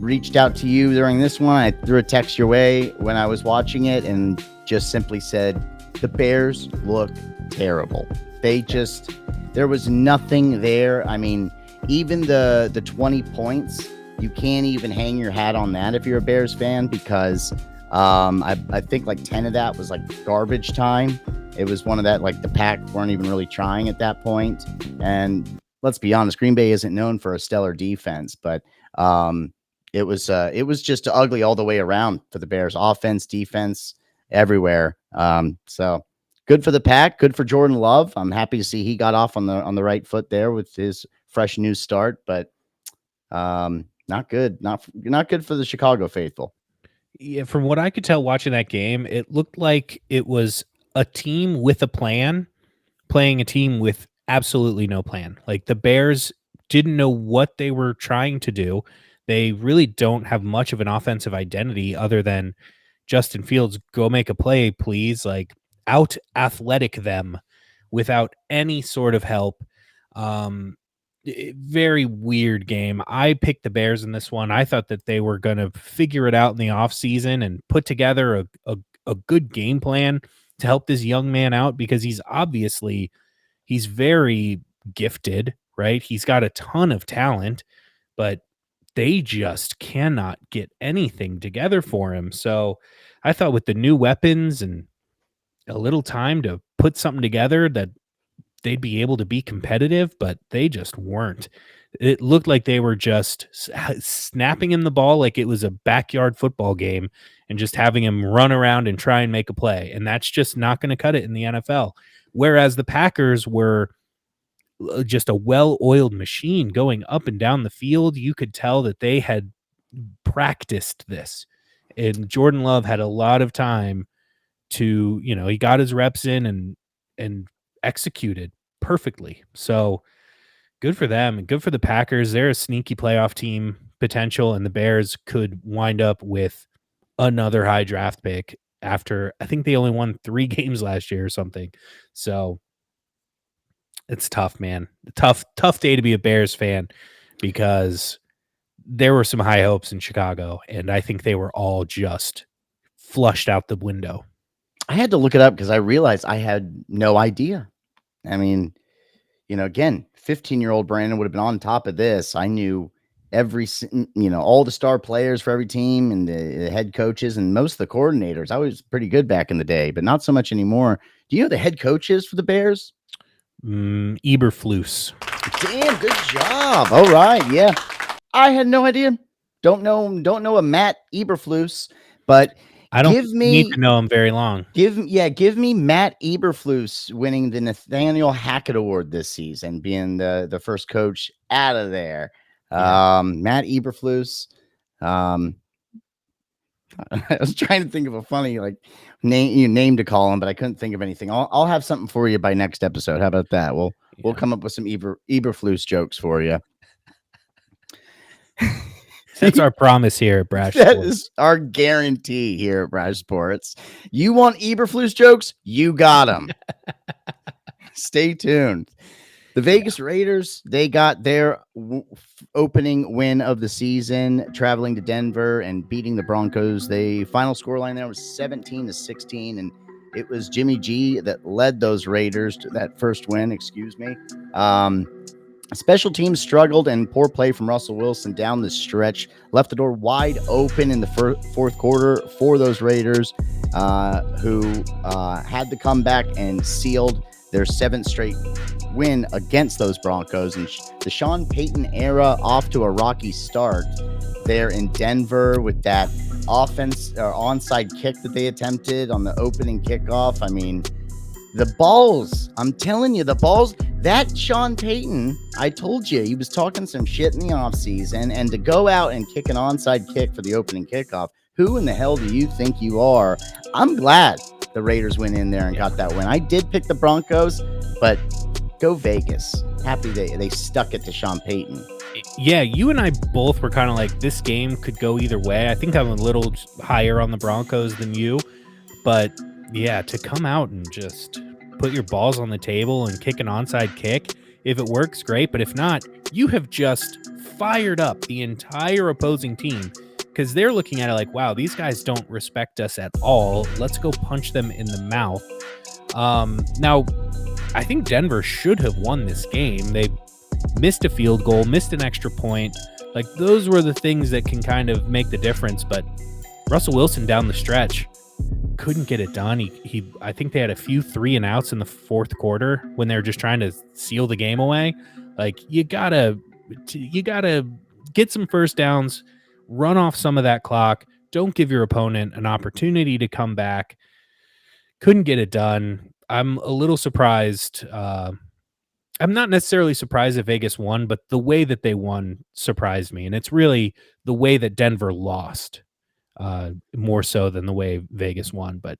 reached out to you during this one. I threw a text your way when I was watching it and just simply said, the Bears look terrible. There was nothing there. I mean, even the 20 points, you can't even hang your hat on that if you're a Bears fan, because I think like 10 of that was like garbage time. It was one of that, like the Pack weren't even really trying at that point. And let's be honest, Green Bay isn't known for a stellar defense, but it was just ugly all the way around for the Bears. Offense, defense, everywhere. So good for the Pack, good for Jordan Love. I'm happy to see he got off on the right foot there with his fresh new start, but not good. Not good for the Chicago faithful. Yeah, from what I could tell watching that game, it looked like it was a team with a plan playing a team with absolutely no plan. Like the Bears didn't know what they were trying to do. They really don't have much of an offensive identity other than Justin Fields, go make a play, please. Like out athletic them without any sort of help. Um, Very weird game. I picked the Bears in this one. I thought that they were going to figure it out in the offseason and put together a good game plan to help this young man out, because he's very gifted, right? He's got a ton of talent, but they just cannot get anything together for him. So I thought with the new weapons and a little time to put something together that they'd be able to be competitive, but they just weren't. It looked like they were just snapping him the ball like it was a backyard football game and just having him run around and try and make a play. And that's just not going to cut it in the NFL. Whereas the Packers were just a well-oiled machine going up and down the field. You could tell that they had practiced this. And Jordan Love had a lot of time to, he got his reps in and executed perfectly. So good for them and good for the Packers. They're a sneaky playoff team potential, and the Bears could wind up with another high draft pick after, I think they only won 3 games last year or something. So it's tough, man. Tough day to be a Bears fan, because there were some high hopes in Chicago, and I think they were all just flushed out the window. I had to look it up because I realized I had no idea. I mean, again, 15-year-old Brandon would have been on top of this. I knew all the star players for every team and the head coaches and most of the coordinators. I was pretty good back in the day, but not so much anymore. Do you know the head coaches for the Bears? Eberflus. Damn, good job. All right, yeah. I had no idea. Don't know a Matt Eberflus, but I don't need to know him very long. Give me Matt Eberflus winning the Nathaniel Hackett Award this season, being the first coach out of there. Yeah. Matt Eberflus. I was trying to think of a funny name to call him, but I couldn't think of anything. I'll have something for you by next episode. How about that? We'll come up with some Eberflus jokes for you. That's our promise here at Brash That Sports. is our guarantee here at Brash Sports. You want Eberflus jokes? You got them. Stay tuned. The Vegas Raiders, they got their opening win of the season, traveling to Denver and beating the Broncos. The final scoreline there was 17-16, and it was Jimmy G that led those Raiders to that first win. Special teams struggled, and poor play from Russell Wilson down the stretch left the door wide open in the fourth quarter for those Raiders, who had to come back and sealed their 7th straight win against those Broncos. And the Sean Payton era off to a rocky start there in Denver with that offense or onside kick that they attempted on the opening kickoff. I mean, the balls, I'm telling you, the balls, that Sean Payton, I told you, he was talking some shit in the offseason, and to go out and kick an onside kick for the opening kickoff, who in the hell do you think you are? I'm glad the Raiders went in there and got that win. I did pick the Broncos, but go Vegas. Happy they stuck it to Sean Payton. Yeah, you and I both were kind of like, this game could go either way. I think I'm a little higher on the Broncos than you, but yeah, to come out and just put your balls on the table and kick an onside kick, if it works, great. But if not, you have just fired up the entire opposing team, because they're looking at it like, wow, these guys don't respect us at all. Let's go punch them in the mouth. Now, I think Denver should have won this game. They missed a field goal, missed an extra point. Like, those were the things that can kind of make the difference. But Russell Wilson down the stretch couldn't get it done. I think they had a few 3-and-outs in the fourth quarter when they were just trying to seal the game away. Like, you gotta get some first downs, run off some of that clock. Don't give your opponent an opportunity to come back. Couldn't get it done. I'm a little surprised. I'm not necessarily surprised that Vegas won, but the way that they won surprised me. And it's really the way that Denver lost, more so than the way Vegas won. But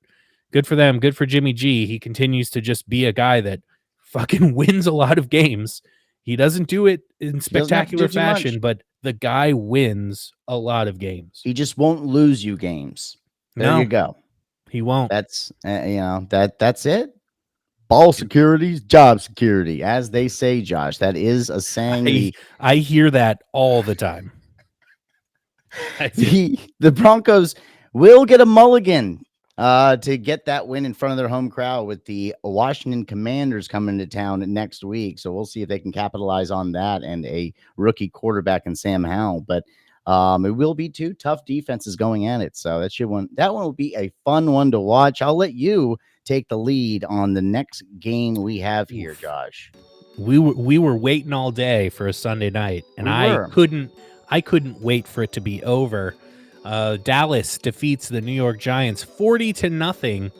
good for them. Good for Jimmy G. He continues to just be a guy that fucking wins a lot of games. He doesn't do it in spectacular fashion, but the guy wins a lot of games. He just won't lose you games. There you go. He won't. That's that's it. Ball security, job security, as they say, Josh. That is a saying. I hear that all the time. The Broncos will get a mulligan to get that win in front of their home crowd with the Washington Commanders coming to town next week. So we'll see if they can capitalize on that and a rookie quarterback in Sam Howell. But it will be 2 tough defenses going at it. So that one will be a fun one to watch. I'll let you take the lead on the next game we have here, Josh. We were waiting all day for a Sunday night, and I couldn't wait for it to be over. Dallas defeats the New York Giants 40-0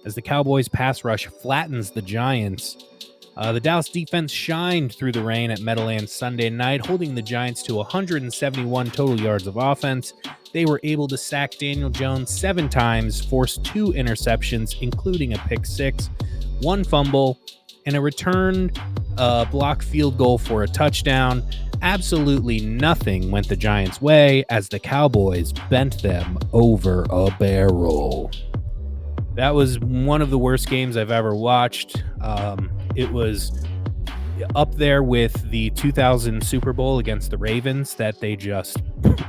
as the Cowboys pass rush flattens the Giants. The Dallas defense shined through the rain at Meadowlands Sunday night, holding the Giants to 171 total yards of offense. They were able to sack Daniel Jones 7 times, force 2 interceptions, including a pick 6, 1 fumble, and a returned block field goal for a touchdown. Absolutely nothing went the Giants' way as the Cowboys bent them over a barrel. That was one of the worst games I've ever watched. It was up there with the 2000 Super Bowl against the Ravens that they just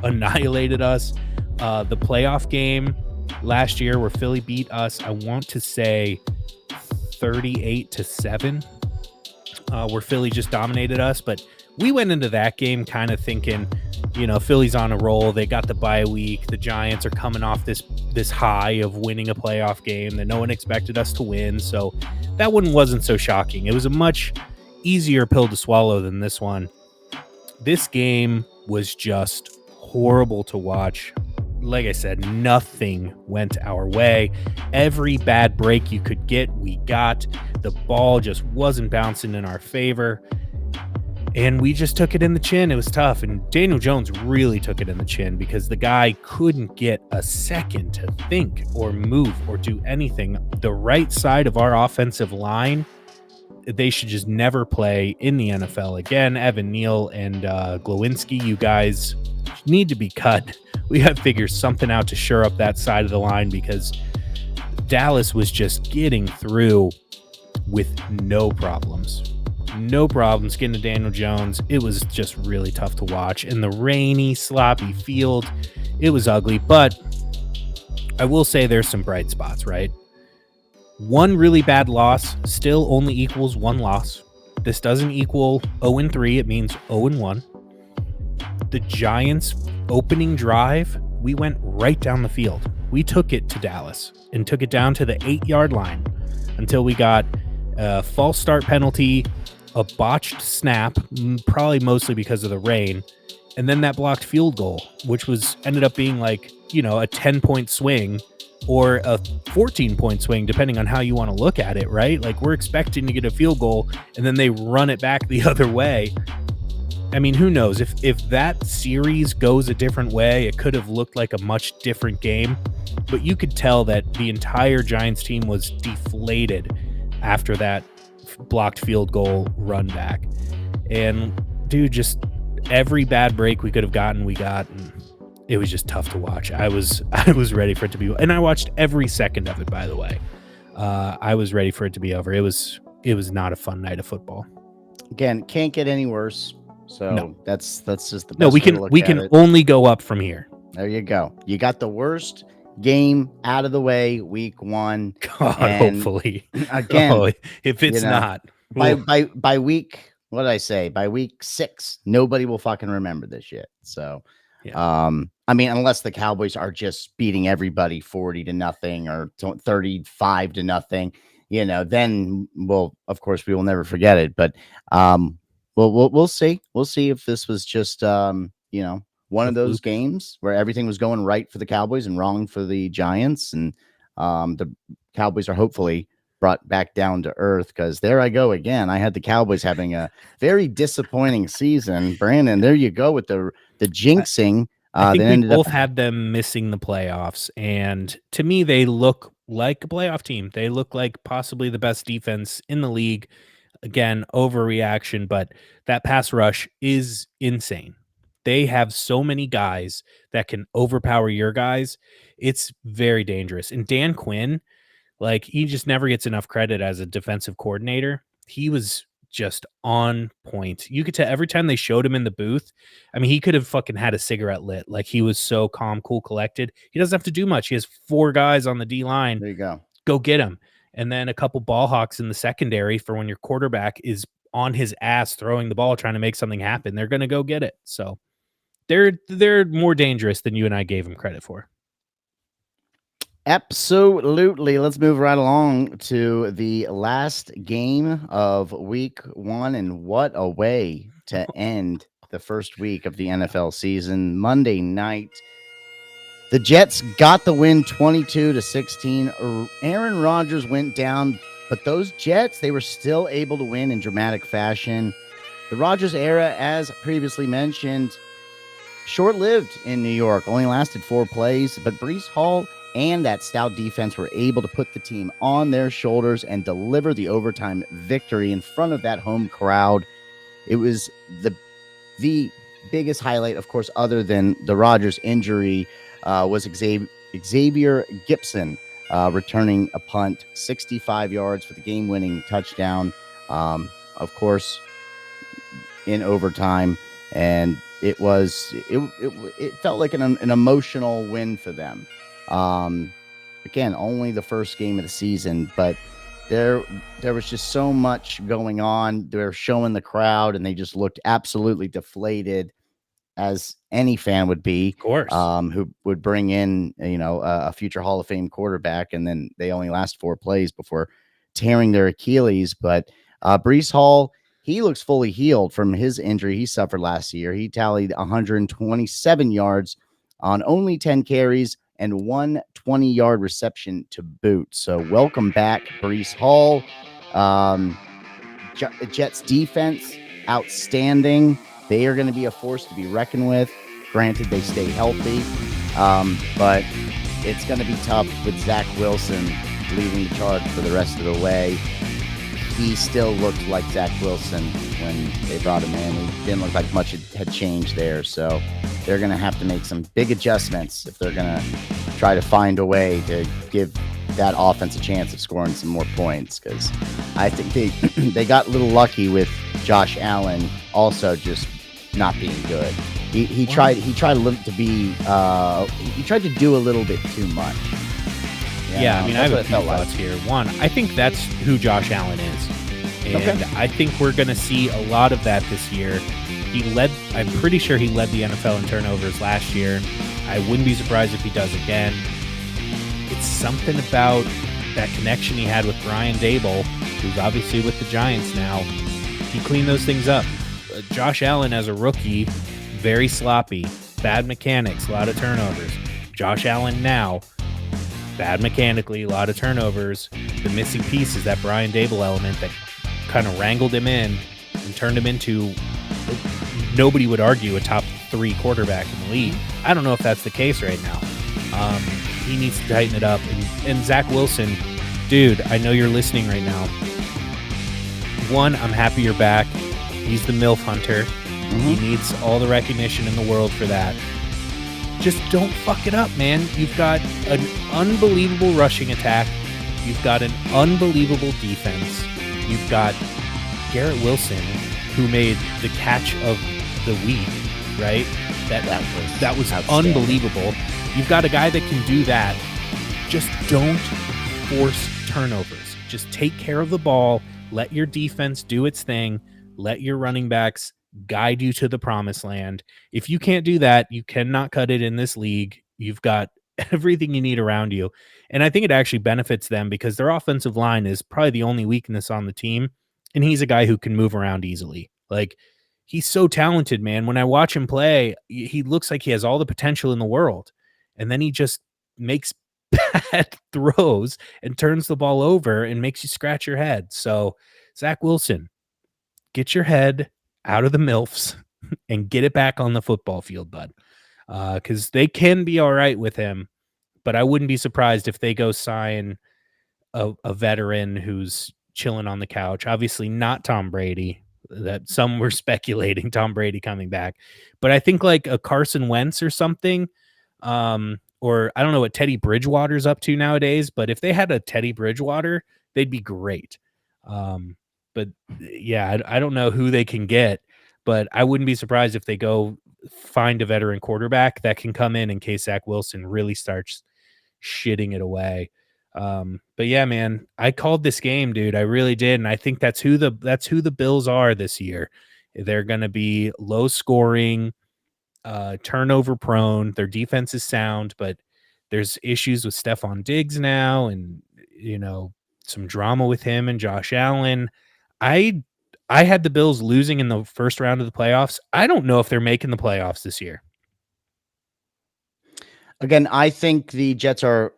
annihilated us. The playoff game last year where Philly beat us, I want to say 38-7, where Philly just dominated us. But we went into that game kind of thinking, Philly's on a roll. They got the bye week. The Giants are coming off this high of winning a playoff game that no one expected us to win. So that one wasn't so shocking. It was a much easier pill to swallow than this one. This game was just horrible to watch. Like I said, nothing went our way. Every bad break you could get, we got. The ball just wasn't bouncing in our favor. And we just took it in the chin. It was tough. And Daniel Jones really took it in the chin because the guy couldn't get a second to think or move or do anything. The right side of our offensive line, they should just never play in the NFL again. Evan Neal and Glowinski, you guys need to be cut. We got to figure something out to shore up that side of the line because Dallas was just getting through with no problems. No problems getting to Daniel Jones. It was just really tough to watch. In the rainy, sloppy field, it was ugly. But I will say there's some bright spots, right? One really bad loss still only equals one loss. This doesn't equal 0-3. It means 0-1. The Giants' opening drive, we went right down the field. We took it to Dallas and took it down to the 8-yard line until we got a false start penalty, a botched snap, probably mostly because of the rain, and then that blocked field goal, which ended up being like, a 10-point swing or a 14-point swing, depending on how you want to look at it, right? Like, we're expecting to get a field goal, and then they run it back the other way. I mean, who knows? If that series goes a different way, it could have looked like a much different game. But you could tell that the entire Giants team was deflated after that blocked field goal run back. And, dude, just every bad break we could have gotten, we got. And it was just tough to watch. I was ready for it to be, and I watched every second of it, by the way. I was ready for it to be over. It was not a fun night of football. Again, can't get any worse. So no. that's just the best. No, we can only go up from here. There you go. You got the worst game out of the way, week 1. God, hopefully. Again, if it's not by week, what did I say? By week 6, nobody will fucking remember this shit. So, yeah. I mean, unless the Cowboys are just beating everybody 40-0 or 35-0, then of course we will never forget it. But, we'll see. We'll see if this was just, one of those games where everything was going right for the Cowboys and wrong for the Giants. And the Cowboys are hopefully brought back down to earth, because there I go again. I had the Cowboys having a very disappointing season. Brandon, there you go with the jinxing. I think we both had them missing the playoffs. And to me, they look like a playoff team. They look like possibly the best defense in the league. Again, overreaction, but that pass rush is insane. They have so many guys that can overpower your guys. It's very dangerous. And Dan Quinn, like, he just never gets enough credit as a defensive coordinator. He was just on point. You could tell every time they showed him in the booth. I mean, he could have fucking had a cigarette lit. Like, he was so calm, cool, collected. He doesn't have to do much. He has 4 guys on the D line. There you go. Go get him. And then a couple ball hawks in the secondary for when your quarterback is on his ass throwing the ball, trying to make something happen. They're going to go get it. So they're more dangerous than you and I gave them credit for. Absolutely. Let's move right along to the last game of week 1. And what a way to end the first week of the NFL season. Monday night, the Jets got the win 22-16. Aaron Rodgers went down, but those Jets, they were still able to win in dramatic fashion. The Rodgers era, as previously mentioned, short-lived in New York, only lasted 4 plays, but Breece Hall and that stout defense were able to put the team on their shoulders and deliver the overtime victory in front of that home crowd. It was the biggest highlight, of course, other than the Rodgers injury, was Xavier Gipson returning a punt, 65 yards for the game-winning touchdown, of course, in overtime. And it felt like an emotional win for them. Again, only the first game of the season, but there was just so much going on. They were showing the crowd, and they just looked absolutely deflated, as any fan would be, of course, who would bring in, a future Hall of Fame quarterback, and then they only last 4 plays before tearing their Achilles. But Breece Hall, he looks fully healed from his injury he suffered last year. He tallied 127 yards on only 10 carries and 1 20-yard reception to boot. So welcome back, Breece Hall. Jets defense, outstanding. They are going to be a force to be reckoned with. Granted, they stay healthy, but it's going to be tough with Zach Wilson leading the charge for the rest of the way. He still looked like Zach Wilson when they brought him in. He didn't look like much had changed there. So they're going to have to make some big adjustments if they're going to try to find a way to give that offense a chance of scoring some more points, because I think they got a little lucky with Josh Allen also just not being good. He tried to do a little bit too much. Yeah, I mean, I that's have a what it few felt like. thoughts here. One, I think that's who Josh Allen is. And I think we're going to see a lot of that this year. I'm pretty sure he led the NFL in turnovers last year. I wouldn't be surprised if he does again. It's something about that connection he had with Brian Dable, who's obviously with the Giants now. He cleaned those things up. Josh Allen as a rookie, very sloppy, bad mechanics, a lot of turnovers. Josh Allen now, bad mechanically, a lot of turnovers. The missing piece is that Brian Dable element that kind of wrangled him in and turned him into, nobody would argue, a top 3 quarterback in the league. I don't know if that's the case right now. He needs to tighten it up. And Zach Wilson, dude, I know you're listening right now. One, I'm happy you're back. He's the MILF hunter. He needs all the recognition in the world for that. Just don't fuck it up, man. You've got an unbelievable rushing attack. You've got an unbelievable defense. You've got Garrett Wilson, who made the catch of the week, right? That was unbelievable. You've got a guy that can do that. Just don't force turnovers. Just take care of the ball. Let your defense do its thing. Let your running backs guide you to the promised land. If you can't do that, you cannot cut it in this league. You've got everything you need around you. And I think it actually benefits them because their offensive line is probably the only weakness on the team. And he's a guy who can move around easily. Like, he's so talented, man. When I watch him play, he looks like he has all the potential in the world. And then he just makes bad throws and turns the ball over and makes you scratch your head. So, Zach Wilson, get your head out of the MILFs and get it back on the football field, bud. Because they can be all right with him, but I wouldn't be surprised if they go sign a veteran who's chilling on the couch. Obviously not Tom Brady. That some were speculating Tom Brady coming back, but I think like a Carson Wentz or something, or I don't know what Teddy Bridgewater's up to nowadays, but if they had a Teddy Bridgewater, they'd be great. But yeah, I don't know who they can get, but I wouldn't be surprised if they go find a veteran quarterback that can come in case Zach Wilson really starts shitting it away. But yeah, man, I called this game, dude. I really did. And I think that's who the Bills are this year. They're going to be low scoring, turnover prone. Their defense is sound, but there's issues with Stephon Diggs now and, some drama with him and Josh Allen. I had the Bills losing in the first round of the playoffs. I don't know if they're making the playoffs this year. Again, I think the Jets are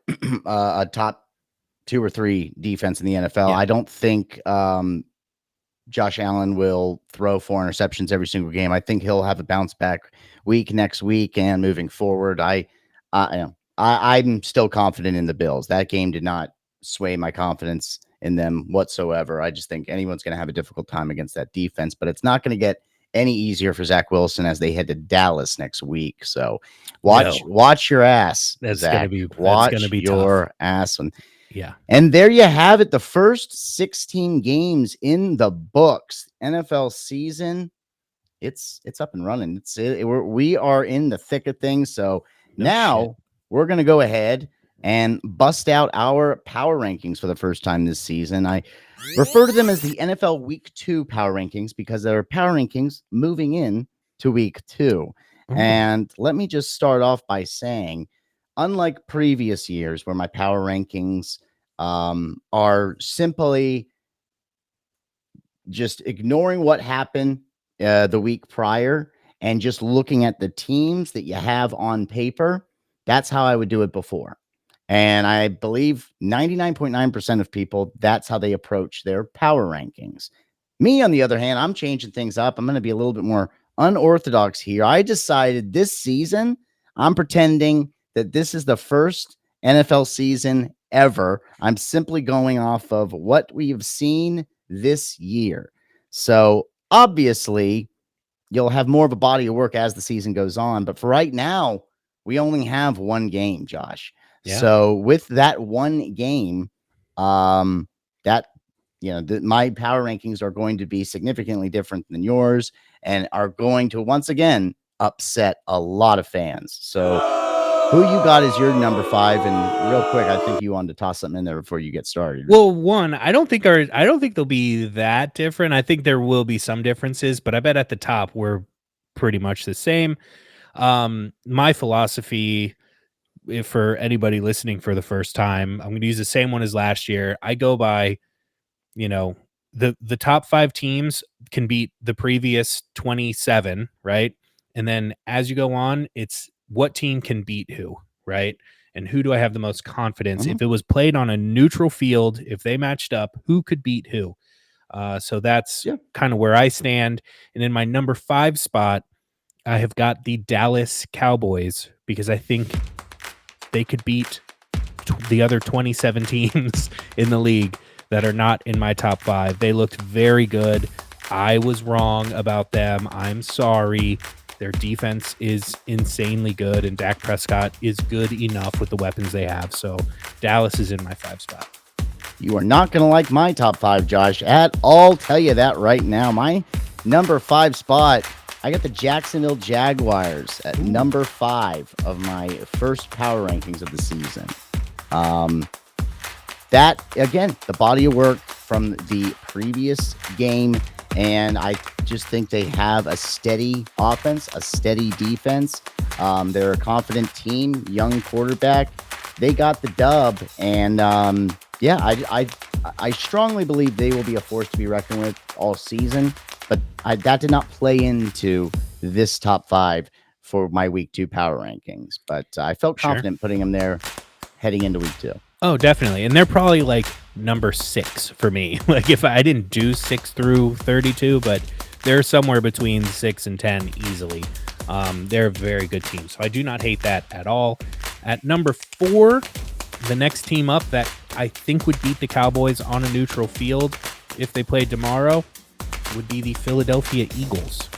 a top 2 or 3 defense in the NFL. Yeah. I don't think Josh Allen will throw 4 interceptions every single game. I think he'll have a bounce back week next week and moving forward. I'm still confident in the Bills. That game did not sway my confidence in them whatsoever. I just think anyone's going to have a difficult time against that defense, but it's not going to get any easier for Zach Wilson as they head to Dallas next week. So watch your ass. That's Zach. Watch your tough. ass. Yeah. And there you have it. The first 16 games in the books. NFL season. It's up and running. We are in the thick of things. So now we're going to go ahead and bust out our power rankings for the first time this season. I refer to them as the NFL Week 2 power rankings because there are power rankings moving in to Week 2. And let me just start off by saying, unlike previous years where my power rankings are simply just ignoring what happened the week prior and just looking at the teams that you have on paper, that's how I would do it before. And I believe 99.9% of people, that's how they approach their power rankings. Me, on the other hand, I'm changing things up. I'm going to be a little bit more unorthodox here. I decided this season, I'm pretending that this is the first NFL season ever. I'm simply going off of what we have seen this year. So obviously, you'll have more of a body of work as the season goes on. But for right now, we only have one game, Josh. Yeah. So with that one game, my power rankings are going to be significantly different than yours and are going to once again upset a lot of fans. So Who you got as your number 5? And real quick, I think you wanted to toss something in there before you get started. Well, one, I don't think they'll be that different. I think there will be some differences, but I bet at the top we're pretty much the same. My philosophy, if for anybody listening for the first time, I'm going to use the same one as last year. I go by, you know, the top 5 teams can beat the previous 27, right? And then as you go on, it's what team can beat who, right? And who do I have the most confidence? If it was played on a neutral field, if they matched up, who could beat who? So that's kind of where I stand. And in my number 5 spot, I have got the Dallas Cowboys because I think they could beat the other 27 teams in the league that are not in my top 5. They looked very good. I was wrong about them. I'm sorry. Their defense is insanely good, and Dak Prescott is good enough with the weapons they have. So Dallas is in my 5 spot. You are not going to like my top 5, Josh, at all. Tell you that right now. My number 5 spot, I got the Jacksonville Jaguars at number 5 of my first power rankings of the season. That, again, the body of work from the previous game, and I just think they have a steady offense, a steady defense. They're a confident team, young quarterback. They got the dub, and I strongly believe they will be a force to be reckoned with all season, but that did not play into this top 5 for my week 2 power rankings, but I felt confident putting them there heading into week 2. Oh, definitely. And they're probably like number 6 for me. Like if I didn't do 6 through 32, but they're somewhere between 6 and 10 easily. They're a very good team. So I do not hate that at all. At number 4, the next team up that I think would beat the Cowboys on a neutral field if they played tomorrow would be the Philadelphia Eagles.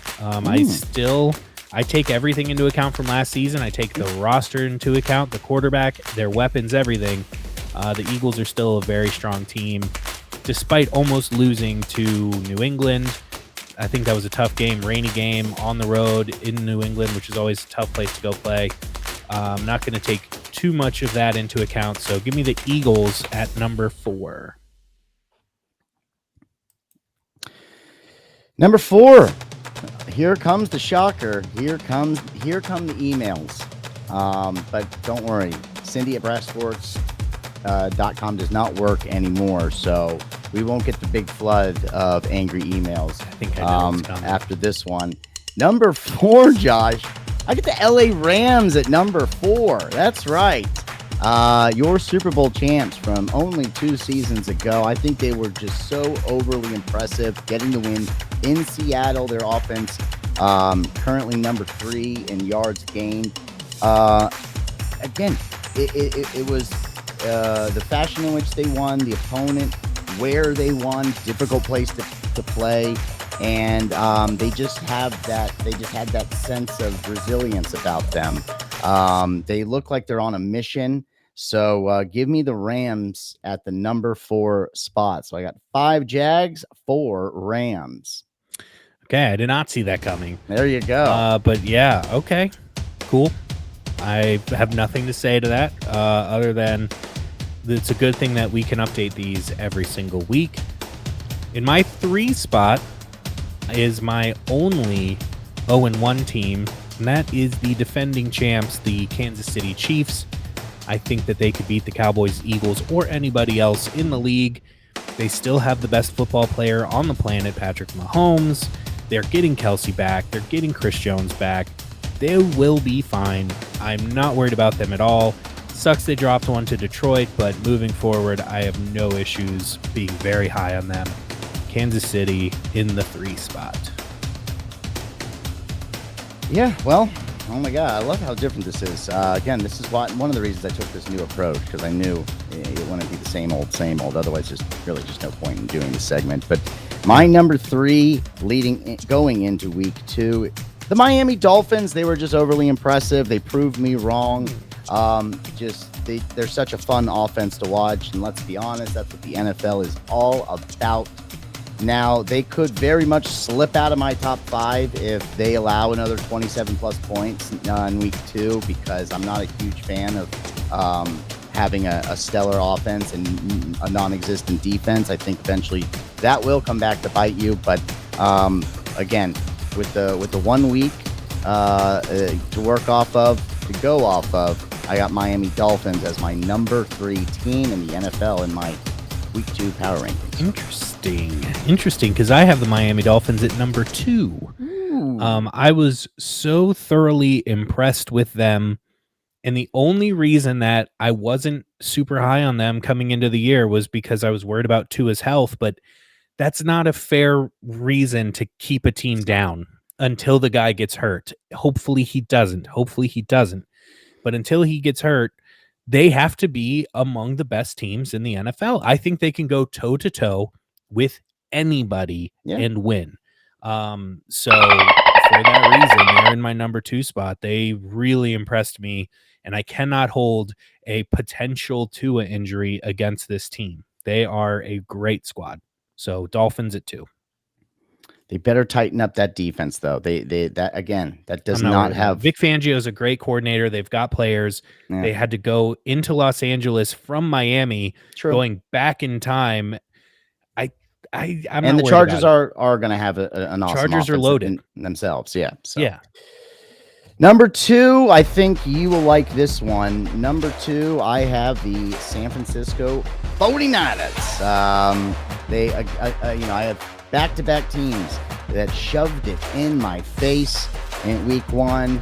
I take everything into account from last season. I take the roster into account, the quarterback, their weapons, everything. The Eagles are still a very strong team, despite almost losing to New England. I think that was a tough game, rainy game on the road in New England, which is always a tough place to go play. I'm not going to take too much of that into account, so give me the Eagles at number 4. Number 4. Here comes the shocker. Here come the emails. But don't worry, Cindy at BRASHSports.com does not work anymore, so we won't get the big flood of angry emails. I think I know after this one. Number 4, Josh. I get the LA Rams at number 4. That's right. Your Super Bowl champs from only 2 seasons ago. I think they were just so overly impressive, getting the win in Seattle. Their offense currently number 3 in yards gained. Again, it was the fashion in which they won, the opponent, where they won, difficult place to play, and they just had that sense of resilience about them. They look like they're on a mission. So give me the Rams at the number 4 spot. So I got 5 Jags, 4 Rams. Okay, I did not see that coming. There you go. But yeah, okay, cool. I have nothing to say to that other than it's a good thing that we can update these every single week. In my 3 spot is my only 0-1 team, and that is the defending champs, the Kansas City Chiefs. I think that they could beat the Cowboys, Eagles, or anybody else in the league. They still have the best football player on the planet, Patrick Mahomes. They're getting Kelsey back. They're getting Chris Jones back. They will be fine. I'm not worried about them at all. Sucks they dropped one to Detroit, but moving forward, I have no issues being very high on them. Kansas City in the 3 spot. Yeah, well, oh my God, I love how different this is. Again, this is one of the reasons I took this new approach, because I knew it wouldn't be the same old. Otherwise, just no point in doing the segment. But my number 3 going into week 2, the Miami Dolphins. They were just overly impressive. They proved me wrong. They're such a fun offense to watch, and let's be honest, that's what the NFL is all about. Now, they could very much slip out of my top 5 if they allow another 27-plus points in week 2, because I'm not a huge fan of having a stellar offense and a non-existent defense. I think eventually that will come back to bite you. But again, with the 1 week to work off of, to go off of, I got Miami Dolphins as my number 3 team in the NFL in my week 2 power rankings. Interesting, because I have the Miami Dolphins at number 2. I was so thoroughly impressed with them, and the only reason that I wasn't super high on them coming into the year was because I was worried about Tua's health, but that's not a fair reason to keep a team down until the guy gets hurt. Hopefully he doesn't. But until he gets hurt, they have to be among the best teams in the NFL. I think they can go toe-to-toe with anybody and win. So for that reason, they're in my number 2 spot. They really impressed me, and I cannot hold a potential Tua injury against this team. They are a great squad. So Dolphins at 2. They better tighten up that defense, though. That does I'm not have. Vic Fangio is a great coordinator. They've got players. Yeah. They had to go into Los Angeles from Miami, going back in time. I'm and not the Chargers are going to have an awesome Chargers are loaded themselves. Yeah. So. Yeah. Number 2, I think you will like this one. Number 2, I have the San Francisco 49ers. I have back-to-back teams that shoved it in my face in week 1,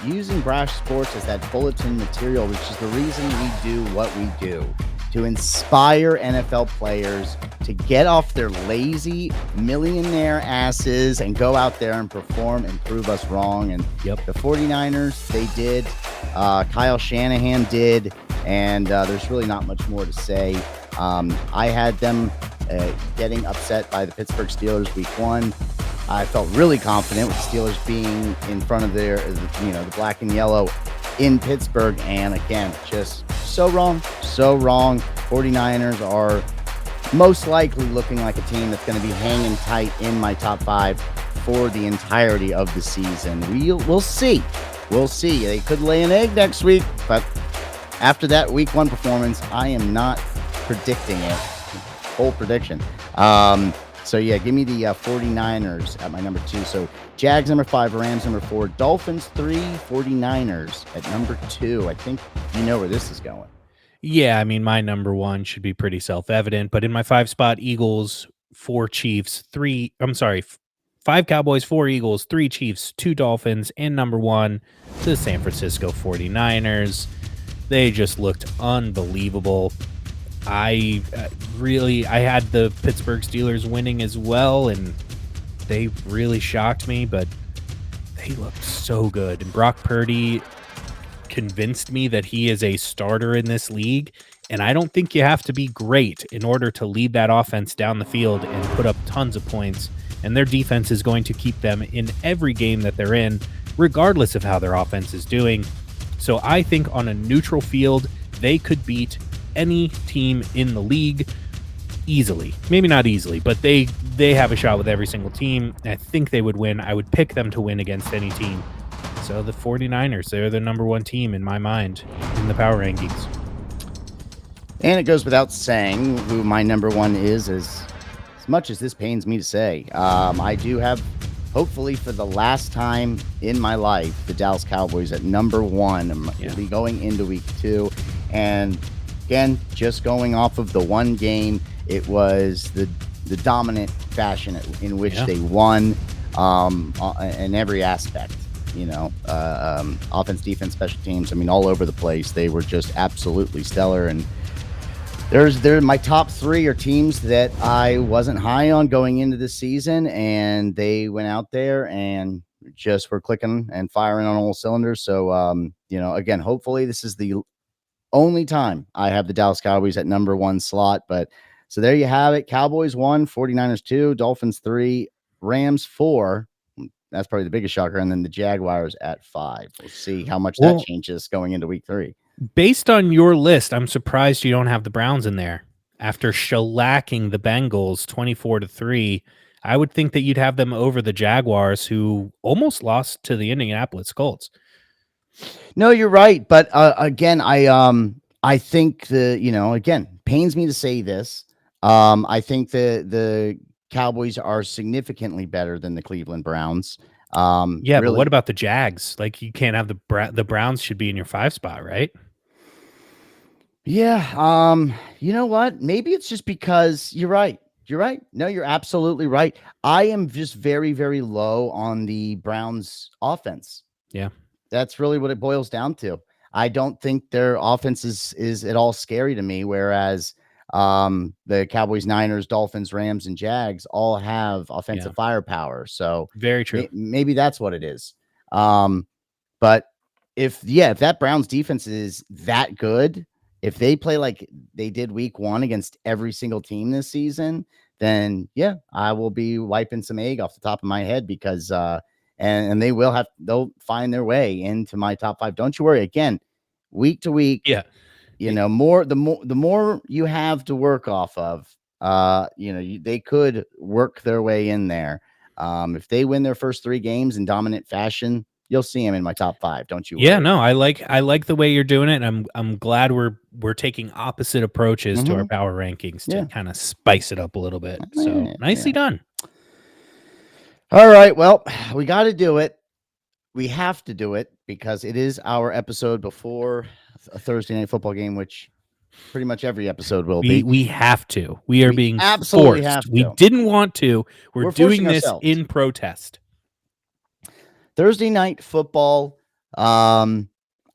using Brash Sports as that bulletin material, which is the reason we do what we do, to inspire NFL players to get off their lazy millionaire asses and go out there and perform and prove us wrong. And the 49ers, they did. Kyle Shanahan did. And there's really not much more to say. I had them getting upset by the Pittsburgh Steelers week 1. I felt really confident with the Steelers being in front of the black and yellow in Pittsburgh. And again, just so wrong. 49ers are most likely looking like a team that's going to be hanging tight in my top 5 for the entirety of the season. We'll see. They could lay an egg next week, but after that week 1 performance, I am not predicting it. Full prediction. So yeah, give me the 49ers at my number 2. So Jags number 5, Rams number 4, Dolphins 3, 49ers at number 2. I think you know where this is going. Yeah, I mean, my number 1 should be pretty self-evident, but in my 5 spot, Eagles, 4 Chiefs, 5 Cowboys, 4 Eagles, 3 Chiefs, 2 Dolphins, and number 1, the San Francisco 49ers. They just looked unbelievable. I had the Pittsburgh Steelers winning as well, and they really shocked me, but they looked so good. And Brock Purdy convinced me that he is a starter in this league, and I don't think you have to be great in order to lead that offense down the field and put up tons of points, and their defense is going to keep them in every game that they're in, regardless of how their offense is doing. So I think on a neutral field, they could beat any team in the league easily. Maybe not easily, but they have a shot with every single team. I think they would win. I would pick them to win against any team. So the 49ers, they're the number 1 team in my mind in the power rankings. And it goes without saying who my number 1 is, as much as this pains me to say. I do have, hopefully for the last time in my life, the Dallas Cowboys at number 1. We'll be going into week 2. And again, just going off of the one game, it was the dominant fashion in which they won in every aspect. Offense, defense, special teams. I mean, all over the place. They were just absolutely stellar. And my top 3 are teams that I wasn't high on going into this season, and they went out there and just were clicking and firing on all cylinders. So, again, hopefully this is the only time I have the Dallas Cowboys at number 1 slot. But so there you have it. Cowboys 1, 49ers 2, Dolphins 3, Rams 4. That's probably the biggest shocker. And then the Jaguars at 5. We'll see how much that changes going into week 3. Based on your list, I'm surprised you don't have the Browns in there. after shellacking the Bengals 24-3. I would think that you'd have them over the Jaguars, who almost lost to the Indianapolis Colts. No, you're right. But again, I think again, pains me to say this. I think the Cowboys are significantly better than the Cleveland Browns. Yeah, but Really, what about the Jags? Like, you can't have the Browns should be in your 5 spot, right? yeah. You know what? Maybe it's just because you're right. You're right. No, you're absolutely right. I am just very, very low on the Browns offense. Yeah. That's really what it boils down to. I don't think their offense is at all scary to me, whereas the Cowboys, Niners, Dolphins, Rams, and Jags all have offensive firepower. So Very true. maybe that's what it is. But if that Browns defense is that good, if they play like they did week 1 against every single team this season, then yeah, I will be wiping some egg off the top of my head because and they'll find their way into my top 5. Don't you worry. Again, week to week, Yeah. the more you have to work off of, they could work their way in there. If they win their first 3 games in dominant fashion, you'll see them in my top 5. Don't you worry. Yeah, no, I like the way you're doing it. And I'm glad we're taking opposite approaches to our power rankings to kind of spice it up a little bit. So nicely done. All right. Well, we got to do it. We have to do it because it is our episode before a Thursday night football game, which pretty much every episode will be. We have to. We are being absolutely forced. have to. We didn't want to. We're doing this ourselves in protest. Thursday night football. I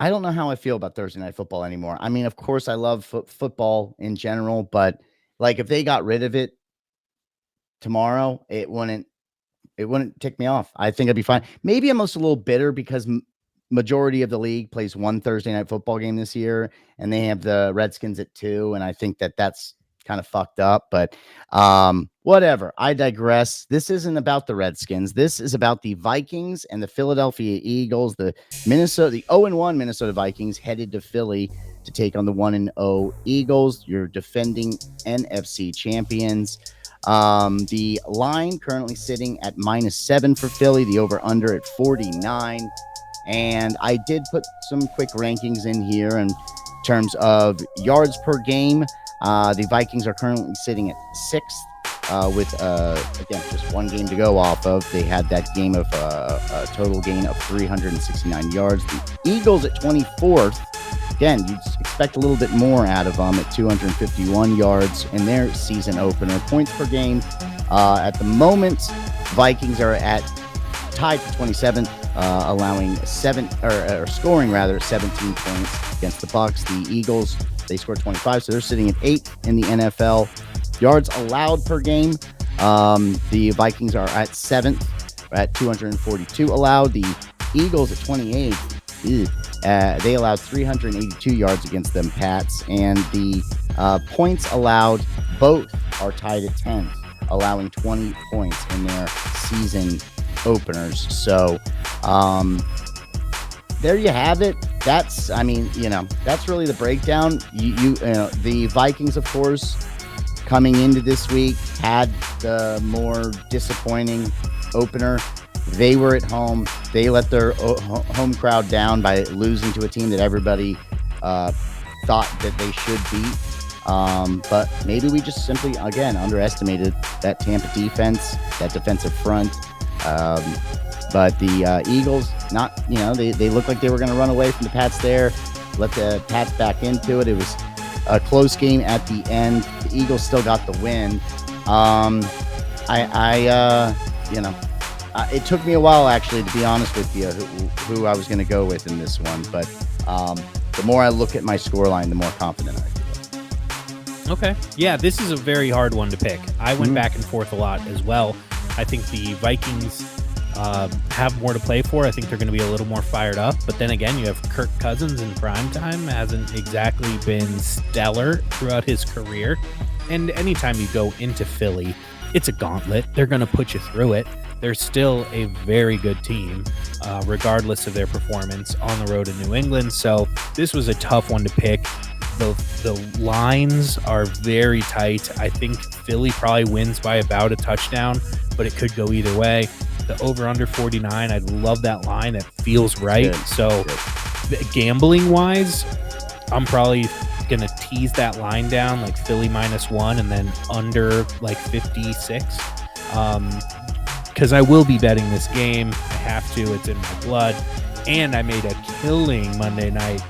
don't know how I feel about Thursday night football anymore. I mean, of course, I love football in general, but like if they got rid of it tomorrow, it wouldn't tick me off. I think I'd be fine. Maybe I'm just a little bitter because majority of the league plays one Thursday night football game this year, and they have the Redskins at 2, and I think that's kind of fucked up. But whatever. I digress. This isn't about the Redskins. This is about the Vikings and the Philadelphia Eagles. The 0-1 Minnesota Vikings headed to Philly to take on the 1-0 Eagles, your defending NFC champions. The line currently sitting at -7 for Philly, the over-under at 49. And I did put some quick rankings in here in terms of yards per game. The Vikings are currently sitting at 6th with, again, just one game to go off of. They had that game of a total gain of 369 yards. The Eagles at 24th. Again, you'd expect a little bit more out of them at 251 yards in their season opener. Points per game. At the moment, Vikings are tied for 27th, allowing scoring 17 points against the Bucs. The Eagles, they scored 25, so they're sitting at 8th in the NFL. Yards allowed per game. The Vikings are at 7th at 242 allowed. The Eagles at 28th. They allowed 382 yards against them Pats, and the points allowed both are tied at 10, allowing 20 points in their season openers. So there you have it. That's really the breakdown. The Vikings, of course, coming into this week had the more disappointing opener. They were at home. They let their home crowd down by losing to a team that everybody thought that they should beat. But maybe we just simply, again, underestimated that Tampa defense, that defensive front. But the Eagles, they looked like they were going to run away from the Pats there, let the Pats back into it. It was a close game at the end. The Eagles still got the win. It took me a while, actually, to be honest with you, who I was going to go with in this one. But the more I look at my scoreline, the more confident I feel. Okay. Yeah, this is a very hard one to pick. I went back and forth a lot as well. I think the Vikings have more to play for. I think they're going to be a little more fired up. But then again, you have Kirk Cousins in primetime. Hasn't exactly been stellar throughout his career. And anytime you go into Philly, it's a gauntlet. They're going to put you through it. They're still a very good team, regardless of their performance on the road in New England. So this was a tough one to pick. The lines are very tight. I think Philly probably wins by about a touchdown, but it could go either way. The over under 49, I love that line. It feels right. Good. So gambling wise, I'm probably gonna tease that line down like Philly -1 and then under like 56. Because I will be betting this game. I have to. It's in my blood. And I made a killing Monday night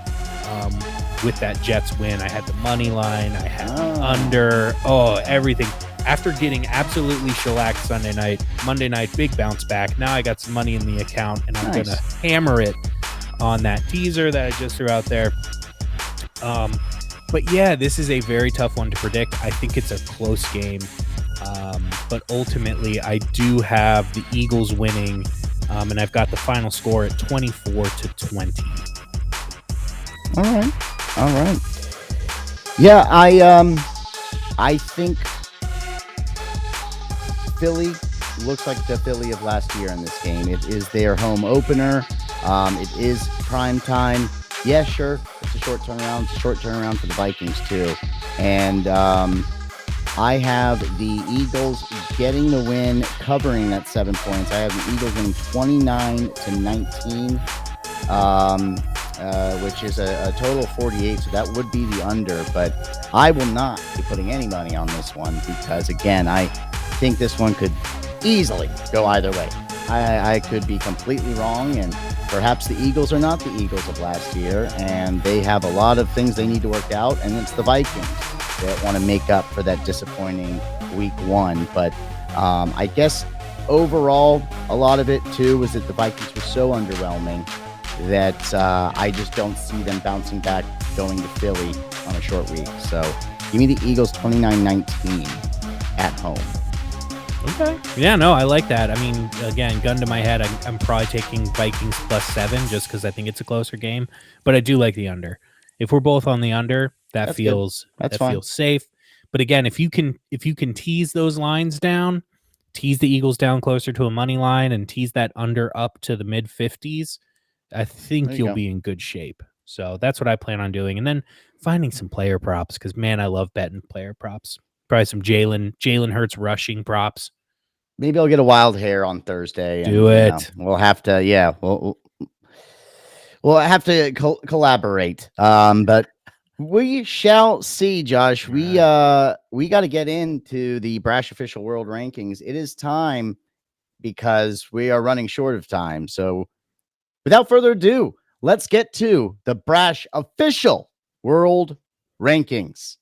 with that Jets win. I had the money line. I had the under. Oh, everything. After getting absolutely shellacked Sunday night, Monday night, big bounce back. Now I got some money in the account, and I'm going to hammer it on that teaser that I just threw out there. But yeah, this is a very tough one to predict. I think it's a close game. But ultimately, I do have the Eagles winning, and I've got the final score at 24-20. All right. Yeah, I think Philly looks like the Philly of last year in this game. It is their home opener. It is prime time. Yeah, sure, it's a short turnaround. It's a short turnaround for the Vikings too, and I have the Eagles getting the win, covering that 7 points. I have the Eagles winning 29-19, which is a total of 48. So that would be the under, but I will not be putting any money on this one because, again, I think this one could easily go either way. I could be completely wrong, and perhaps the Eagles are not the Eagles of last year, and they have a lot of things they need to work out, and it's the Vikings that want to make up for that disappointing week one. But I guess overall, a lot of it too was that the Vikings were so underwhelming that I just don't see them bouncing back going to Philly on a short week. So give me the Eagles 29-19 at home. Okay. Yeah, no, I like that. I mean, again, gun to my head, I'm probably taking Vikings +7 just because I think it's a closer game. But I do like the under. If we're both on the under, that feels safe. But again, if you can tease those lines down, tease the Eagles down closer to a money line, and tease that under up to the mid 50s, I think you'll be in good shape. So that's what I plan on doing, and then finding some player props because man, I love betting player props. Probably some Jalen Hurts rushing props. Maybe I'll get a wild hair on Thursday. Do it. We'll have to. Yeah, we'll have to collaborate. But we shall see, Josh. We got to get into the Brash official world rankings. It is time because we are running short of time. So without further ado, let's get to the Brash official world rankings.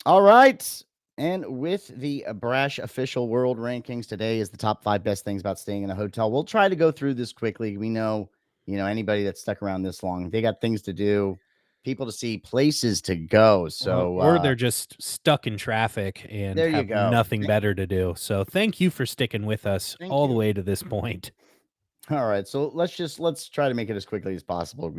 All right. And with the Brash official world rankings, today is the top 5 best things about staying in a hotel. We'll try to go through this quickly. We know, anybody that's stuck around this long, they got things to do, people to see, places to go. So, or they're just stuck in traffic and have nothing better to do. So thank you for sticking with us all the way to this point. All right. So let's try to make it as quickly as possible,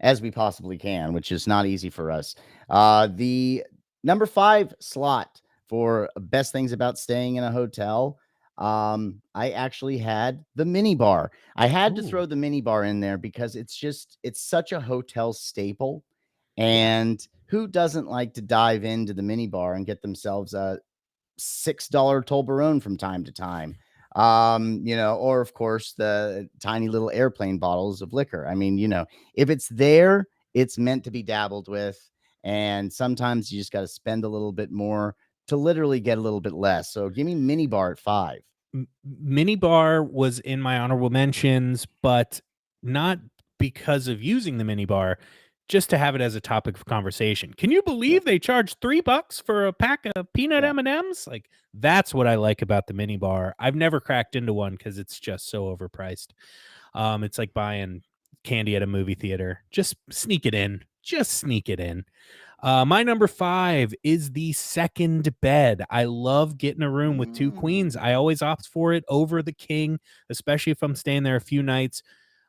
as we possibly can, which is not easy for us. The number 5 slot for best things about staying in a hotel. I actually had the mini bar. I had to throw the mini bar in there because it's such a hotel staple. And who doesn't like to dive into the mini bar and get themselves a $6 Toblerone from time to time? Or of course the tiny little airplane bottles of liquor. I mean, if it's there, it's meant to be dabbled with. And sometimes you just got to spend a little bit more to literally get a little bit less. So give me mini bar at 5. Mini bar was in my honorable mentions, but not because of using the mini bar, just to have it as a topic of conversation. Can you believe they charge $3 for a pack of peanut M&Ms? Like, that's what I like about the mini bar. I've never cracked into one because it's just so overpriced. It's like buying candy at a movie theater. Just sneak it in. My number 5 is the second bed. I love getting a room with 2 queens. I always opt for it over the king, especially if I'm staying there a few nights.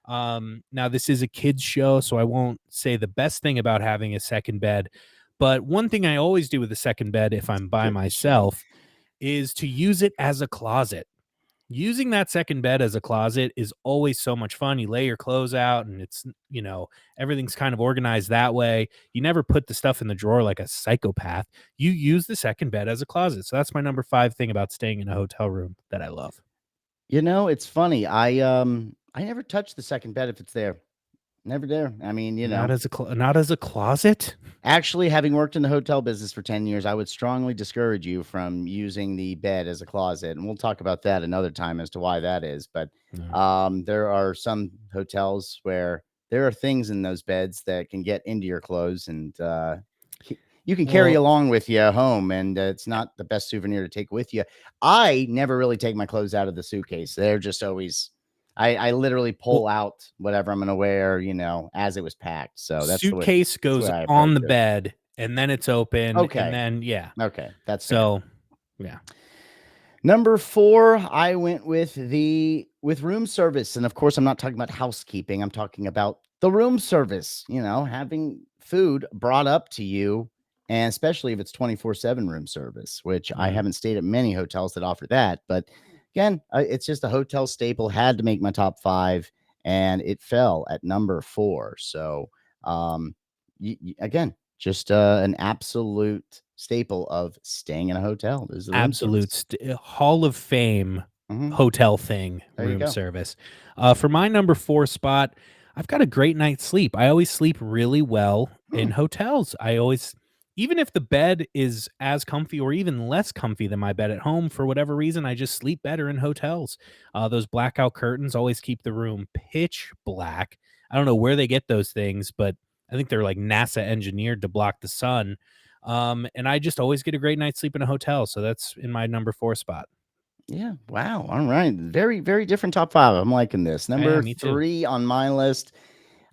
Now this is a kids show, so I won't say the best thing about having a second bed, But one thing I always do with the second bed if I'm by Give it a shot. myself is to use it as a closet. Using that second bed as a closet is always so much fun. You lay your clothes out and it's, everything's kind of organized that way. You never put the stuff in the drawer like a psychopath. You use the second bed as a closet. So that's my number 5 thing about staying in a hotel room that I love. It's funny. I never touch the second bed if it's there. Never there. I mean, Not as a closet? actually, having worked in the hotel business for 10 years, I would strongly discourage you from using the bed as a closet. And we'll talk about that another time as to why that is. But No. there are some hotels where there are things in those beds that can get into your clothes and you can carry Well, along with you home. And it's not the best souvenir to take with you. I never really take my clothes out of the suitcase. They're just always. I literally well, pull out whatever I'm going to wear, as it was packed. So suitcase that's the goes way I approach on the it. bed and then it's open and Okay. then yeah. Okay. That's fair. So, yeah. Number 4, I went with room service. And of course, I'm not talking about housekeeping. I'm talking about the room service, having food brought up to you. And especially if it's 24/7 room service, which I Mhm. haven't stayed at many hotels that offer that. But again, it's just a hotel staple, had to make my top 5, and it fell at number 4. So, um, again, just an absolute staple of staying in a hotel is the room Absolute service. Hall of Fame Mhm. hotel thing, There you room go. service. For my number 4 spot, I've got a great night's sleep. I always sleep really well Hmm. in hotels. I always even if the bed is as comfy or even less comfy than my bed at home, for whatever reason, I just sleep better in hotels. Those blackout curtains always keep the room pitch black. I don't know where they get those things, but I think they're like NASA engineered to block the sun. And I just always get a great night's sleep in a hotel. So that's in my number 4 spot. Yeah. Wow. All right. Very, very different top 5. I'm liking this. Yeah, Number me too. 3 on my list,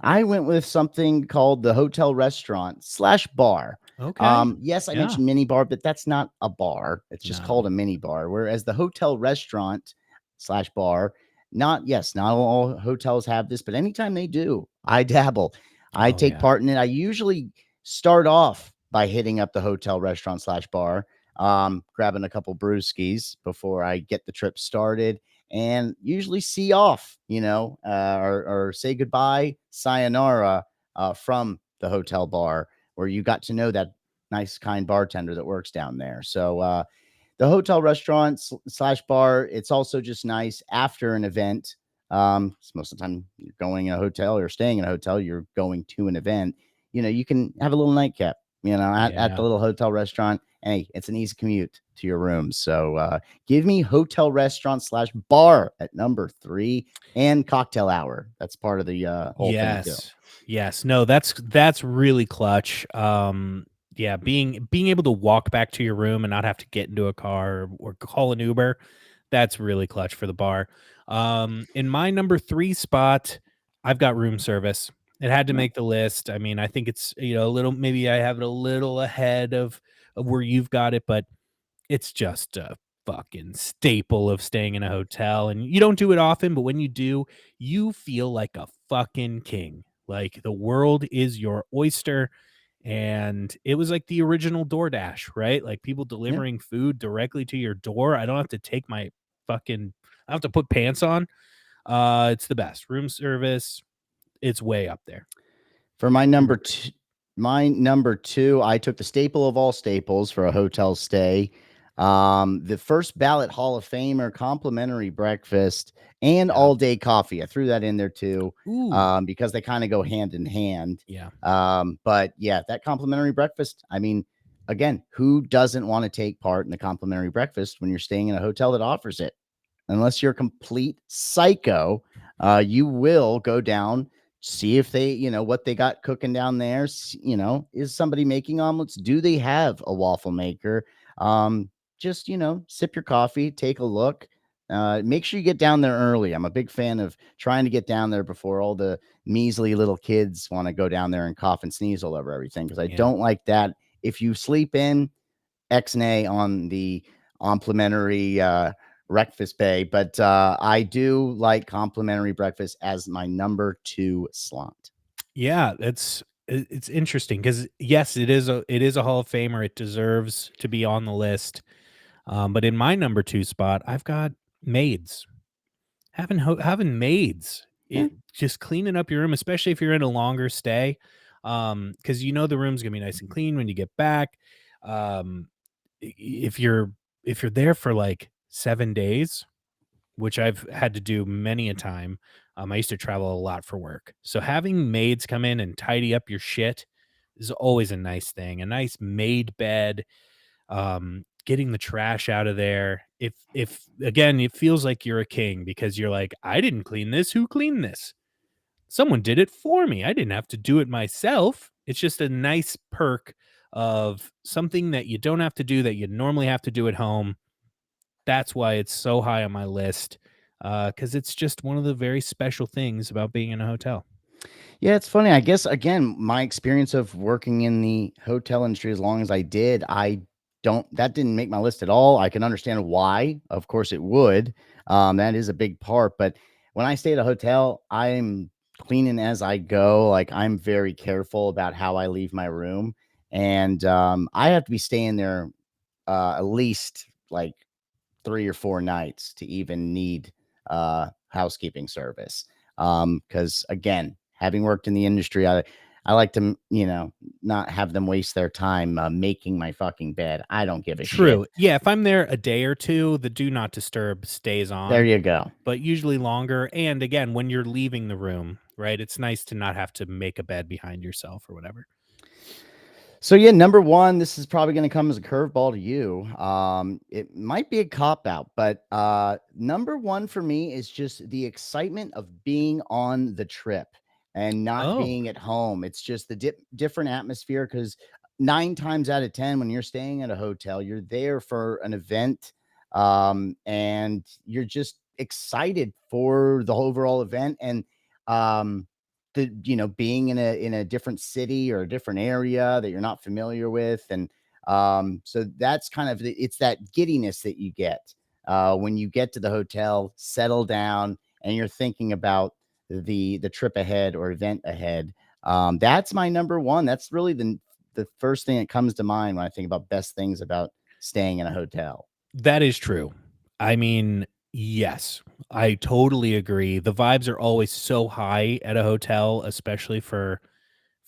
I went with something called the hotel restaurant slash bar. Okay. Yes, I Yeah. mentioned mini bar, but that's not a bar. It's just called No. a mini bar. Whereas the hotel restaurant slash bar, not all hotels have this, but anytime they do, I dabble. I Oh, take yeah. part in it. I usually start off by hitting up the hotel restaurant slash bar, grabbing a couple brewskis before I get the trip started and usually see off, or say goodbye, sayonara, from the hotel bar where you got to know that nice, kind bartender that works down there. So, the hotel restaurant slash bar, it's also just nice after an event. 'Cause most of the time you're going in a hotel or staying in a hotel, you're going to an event. You can have a little nightcap, at the Yeah. little hotel restaurant. Hey, it's an easy commute to your room. So, give me hotel restaurant slash bar at number 3 and cocktail hour. That's part of the whole thing too. Yes. Yes. No, that's really clutch. Yeah, being able to walk back to your room and not have to get into a car or call an Uber, that's really clutch for the bar. In my number 3 spot, I've got room service. It had to Yeah. make the list. I mean, I think it's, a little maybe I have it a little ahead of where you've got it, but it's just a fucking staple of staying in a hotel, and you don't do it often, but when you do, you feel like a fucking king. Like the world is your oyster, and it was like the original DoorDash, right? Like people Yeah. delivering food directly to your door. I don't have to take my fucking I don't have to put pants on. It's the best. Room service, it's way up there. For my Number number 3. 2 my number 2, I took the staple of all staples for a hotel stay. The first ballot Hall of Famer complimentary breakfast and Yeah. all-day coffee. I threw that in there too, Ooh. because they kinda go hand in hand. Yeah. But yeah, that complimentary breakfast, I mean, again, who doesn't wanna take part in the complimentary breakfast when you're staying in a hotel that offers it? Unless you're a complete psycho, you will go down, see if they, what they got cooking down there. Is somebody making omelets? Do they have a waffle maker? Just, sip your coffee, take a look. Make sure you get down there early. I'm a big fan of trying to get down there before all the measly little kids want to go down there and cough and sneeze all over everything because I Yeah. don't like that. If you sleep in, X-nay on the complimentary breakfast pay, but I do like complimentary breakfast as my number 2 slot. Yeah, it's it's interesting because yes, it is a Hall of Famer. It deserves to be on the list. But in my number 2 spot, I've got maids. Having maids, Yeah. it just cleaning up your room, especially if you're in a longer stay, because the room's gonna be nice and clean when you get back. Um, i- if you're if you're there for like 7 days, which I've had to do many a time. I used to travel a lot for work. So having maids come in and tidy up your shit is always a nice thing. A nice made bed, getting the trash out of there. If again, it feels like you're a king because you're like, I didn't clean this. Who cleaned this? Someone did it for me. I didn't have to do it myself. It's just a nice perk of something that you don't have to do that you normally have to do at home. That's why it's so high on my list, because it's just one of the very special things about being in a hotel. Yeah, it's funny. I guess again, my experience of working in the hotel industry as long as I did, I don't that didn't make my list at all. I can understand why. Of course it would. That is a big part. But when I stay at a hotel, I'm cleaning as I go. Like I'm very careful about how I leave my room. And I have to be staying there at least like 3 or 4 nights to even need housekeeping service. Because again, having worked in the industry, I like to, not have them waste their time making my fucking bed. I don't give a shit. True. Yeah, if I'm there a day or 2, the do not disturb stays There on, you go. but usually longer, and again, when you're leaving the room, right, it's nice to not have to make a bed behind yourself or whatever. So yeah, number one, this is probably going to come as a curveball to you. It might be a cop out, but number one for me is just the excitement of being on the trip and not Oh, being at home. It's just the different atmosphere because 9 times out of 10, when you're staying at a hotel, you're there for an event, and you're just excited for the overall event and. Um, being in a different city or a different area that you're not familiar with, and so that's kind of it's that giddiness that you get when you get to the hotel, settle down, and you're thinking about the trip ahead or event ahead. That's my number one. That's really the first thing that comes to mind when I think about best things about staying in a hotel. that is true. I mean, yes, I totally agree. The vibes are always so high at a hotel, especially for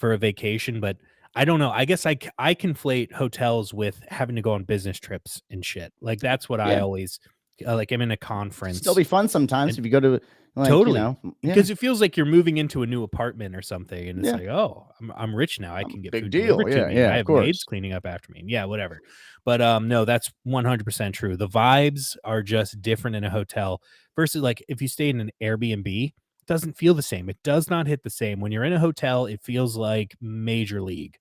a vacation, but I don't know. I guess I conflate hotels with having to go on business trips and shit. Like that's what I Yeah, always like. I'm in a still conference be fun sometimes and if you go to like totally, yeah, because it feels like you're moving into a new apartment or something, and it's yeah, like, oh, I'm rich now. I can get big food deal. delivered to Yeah, me. yeah, I of have maids course. cleaning up after me. Yeah, whatever. But no, that's 100% true. The vibes are just different in a hotel versus like if you stay in an Airbnb. It doesn't feel the same. It does not hit the same. When you're in a hotel, it feels like major league.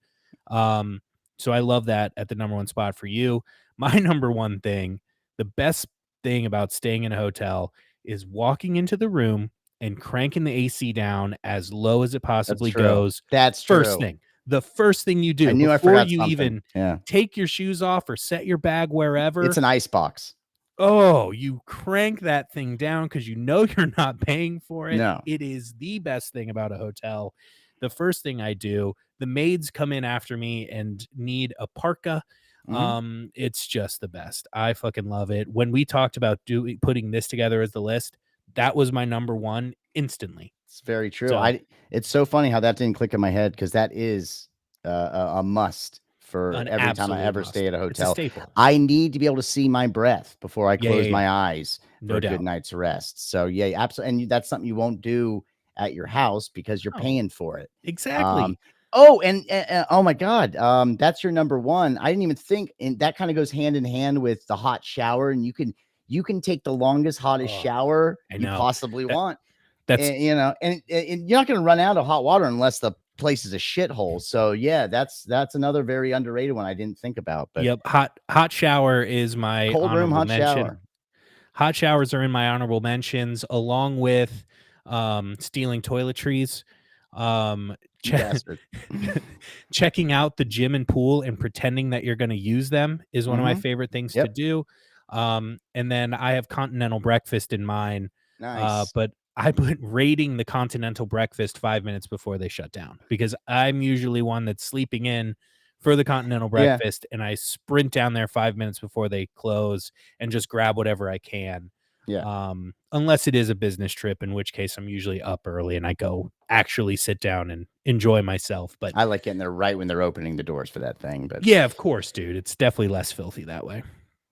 Um, so I love that at the number one spot for you. My number one thing, the best thing about staying in a hotel is walking into the room and cranking the AC down as low as it That's possibly true. goes. That's First true. thing, the first thing you I do knew I before forgot you something. even Yeah. take your shoes off or set your bag It's wherever, an ice box. oh, you crank that thing down because you know you're not paying for it. No. It is the best thing about a hotel. The first thing I do, the maids come in after me and need a parka. Mhm. It's just the best. I fucking love it. When we talked about doing putting this together as the list, that was my number one instantly. It's very true. So It's so funny how that didn't click in my head because that is a must for an every time I absolute ever stay must. at a It's a hotel. staple. I need to be able to see my breath before I Yeah, yeah, close yeah. my eyes for No a good doubt. night's rest. So yeah, absolutely, and that's something you won't do at your house because you're No, paying for it. Um, exactly. oh, and oh my God, that's your number one. I didn't even think, and that kind of goes hand in hand with the hot shower, and you can take the longest, hottest Oh, shower I you know. possibly That want. that's And you're not going to run out of hot water unless the place is a shithole. So yeah, that's another very underrated one I didn't think about. But yep, hot shower is my cold room, honorable hot mention. shower, Hot showers are in my honorable mentions, along with, stealing toiletries, um, you che bastard. checking out the gym and pool and pretending that you're gonna use them is one of my Hmm. favorite things to Yep, do, and then I have continental breakfast in mine, nice. but I put rating the continental breakfast 5 minutes before they shut down, because I'm usually one that's sleeping in for the continental Yeah. breakfast, and I sprint down there 5 minutes before they close and just grab whatever I can. Yeah. Unless it is a business trip, in which case I'm usually up early and I go actually sit down and enjoy myself. But I like getting there right when they're opening the doors for that thing. But yeah, of course, dude. It's definitely less filthy that way.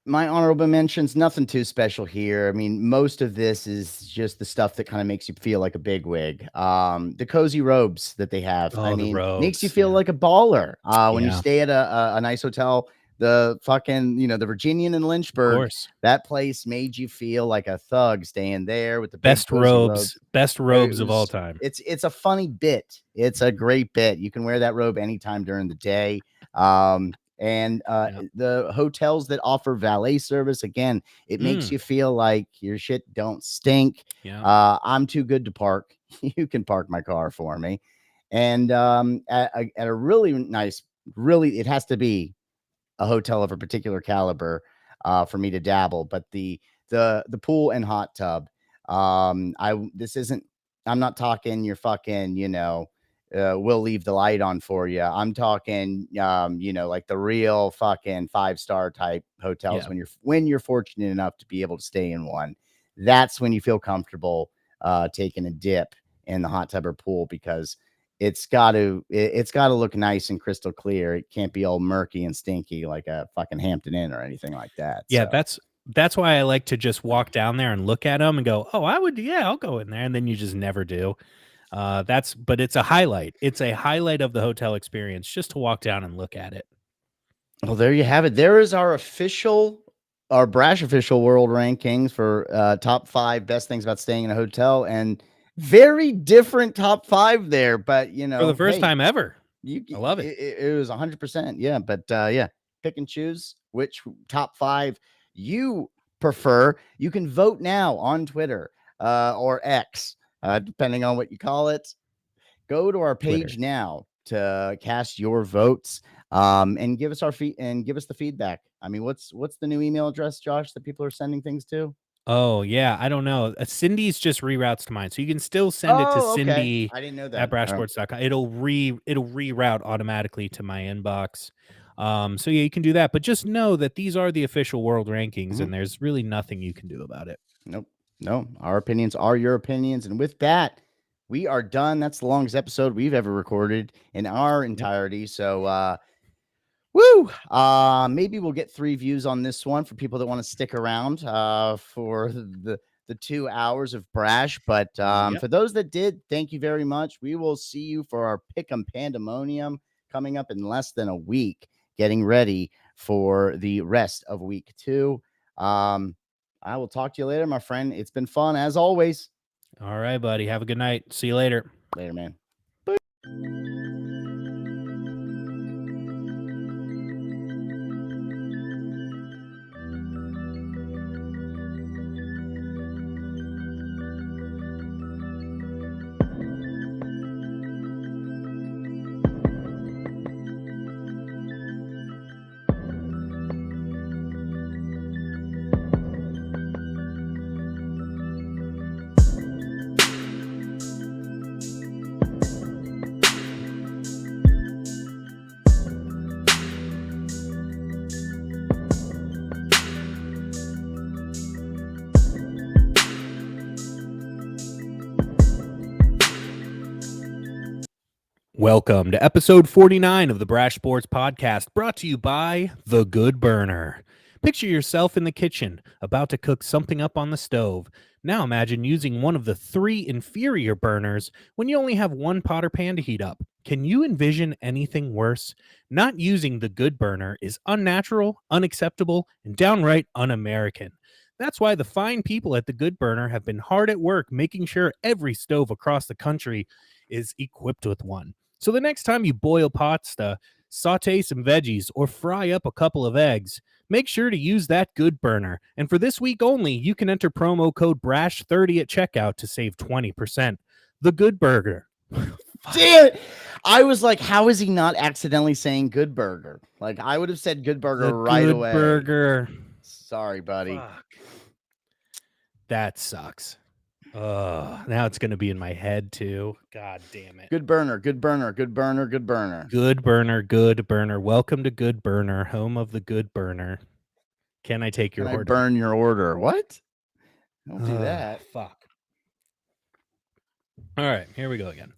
my honorable mentions, nothing too special here. I mean, most of this is just the stuff that kind of makes you feel like a bigwig. The cozy robes that they have, I Oh, the mean, makes you robes. feel Yeah. like a baller. When you Yeah, stay at a nice hotel, the fucking, the Virginian in of Lynchburg, course. that place made you feel like a thug staying there with the big Best cozy robes. best It robes of all was time. it's a funny bit. It's a great bit. You can wear that robe anytime during the day. And Yeah. the hotels that offer valet service, again, it makes Mm, you feel like your shit don't stink. yeah. I'm too good to park. You can park my car for me. And at a really nice, really, it has to be a hotel of a particular caliber for me to dabble. But the pool and hot tub, this isn't. I'm not talking your fucking, we'll leave the light on for you. I'm talking, like the real fucking 5-star type hotels Yeah. when you're fortunate enough to be able to stay in one. That's when you feel comfortable taking a dip in the hot tub or pool, because it's got to look nice and crystal clear. It can't be all murky and stinky like a fucking Hampton Inn or anything like that. Yeah, So, that's why I like to just walk down there and look at them and go, "Oh, I would, yeah, I'll go in there," and then you just never do. But it's a highlight. It's a highlight of the hotel experience just to walk down and look at it. well, there you have it. There is our Brash official world rankings for top 5 best things about staying in a hotel, and very different top 5 there. But For the first hey, time ever. I love it. it was 100%. Yeah. But yeah, pick and choose which top 5 you prefer. You can vote now on Twitter or X, depending on what you call it. Go to our Twitter. page now to cast your votes, and give us the feedback. I mean, what's the new email address, Josh, that people are sending things to? Oh, yeah, I don't know. Cindy's just reroutes to mine, so you can still send it to Oh, okay. Cindy I didn't know at that. brashsports.com. It'll reroute automatically to my inbox. So yeah, you can do that, but just know that these are the official world rankings, and there's really nothing you can do about it. Nope. No, our opinions are your opinions. And with that, we are done. That's the longest episode we've ever recorded in our entirety. So, woo! Maybe we'll get 3 views on this one for people that want to stick around for the 2 hours of Brash. But Yep. for those that did, thank you very much. We will see you for our Pick'em Pandemonium coming up in less than a week, getting ready for the rest of week 2. I will talk to you later, my friend. It's been fun as always. All right, buddy. Have a good night. See you later. Later, man. Welcome to episode 49 of the Brash Sports Podcast, brought to you by The Good Burner. Picture yourself in the kitchen, about to cook something up on the stove. Now imagine using one of the 3 inferior burners when you only have one pot or pan to heat up. Can you envision anything worse? Not using The Good Burner is unnatural, unacceptable, and downright un-American. That's why the fine people at The Good Burner have been hard at work making sure every stove across the country is equipped with one. So the next time you boil pasta, saute some veggies, or fry up a couple of eggs, make sure to use that Good Burner. And for this week only, you can enter promo code BRASH30 at checkout to save 20%. The Good Burger. Damn it. I was like, how is he not accidentally saying Good Burger? Like, I would have said Good Burger The right Good away. Burger. Sorry, buddy. Fuck. That sucks. Now it's going to be in my head too. God damn it. Good burner, good burner, good burner, good burner. Good burner, good burner. Welcome to Good Burner, home of the good burner. Can I take your Can I order? burn your order? What? Don't do that. Fuck. All right, here we go again.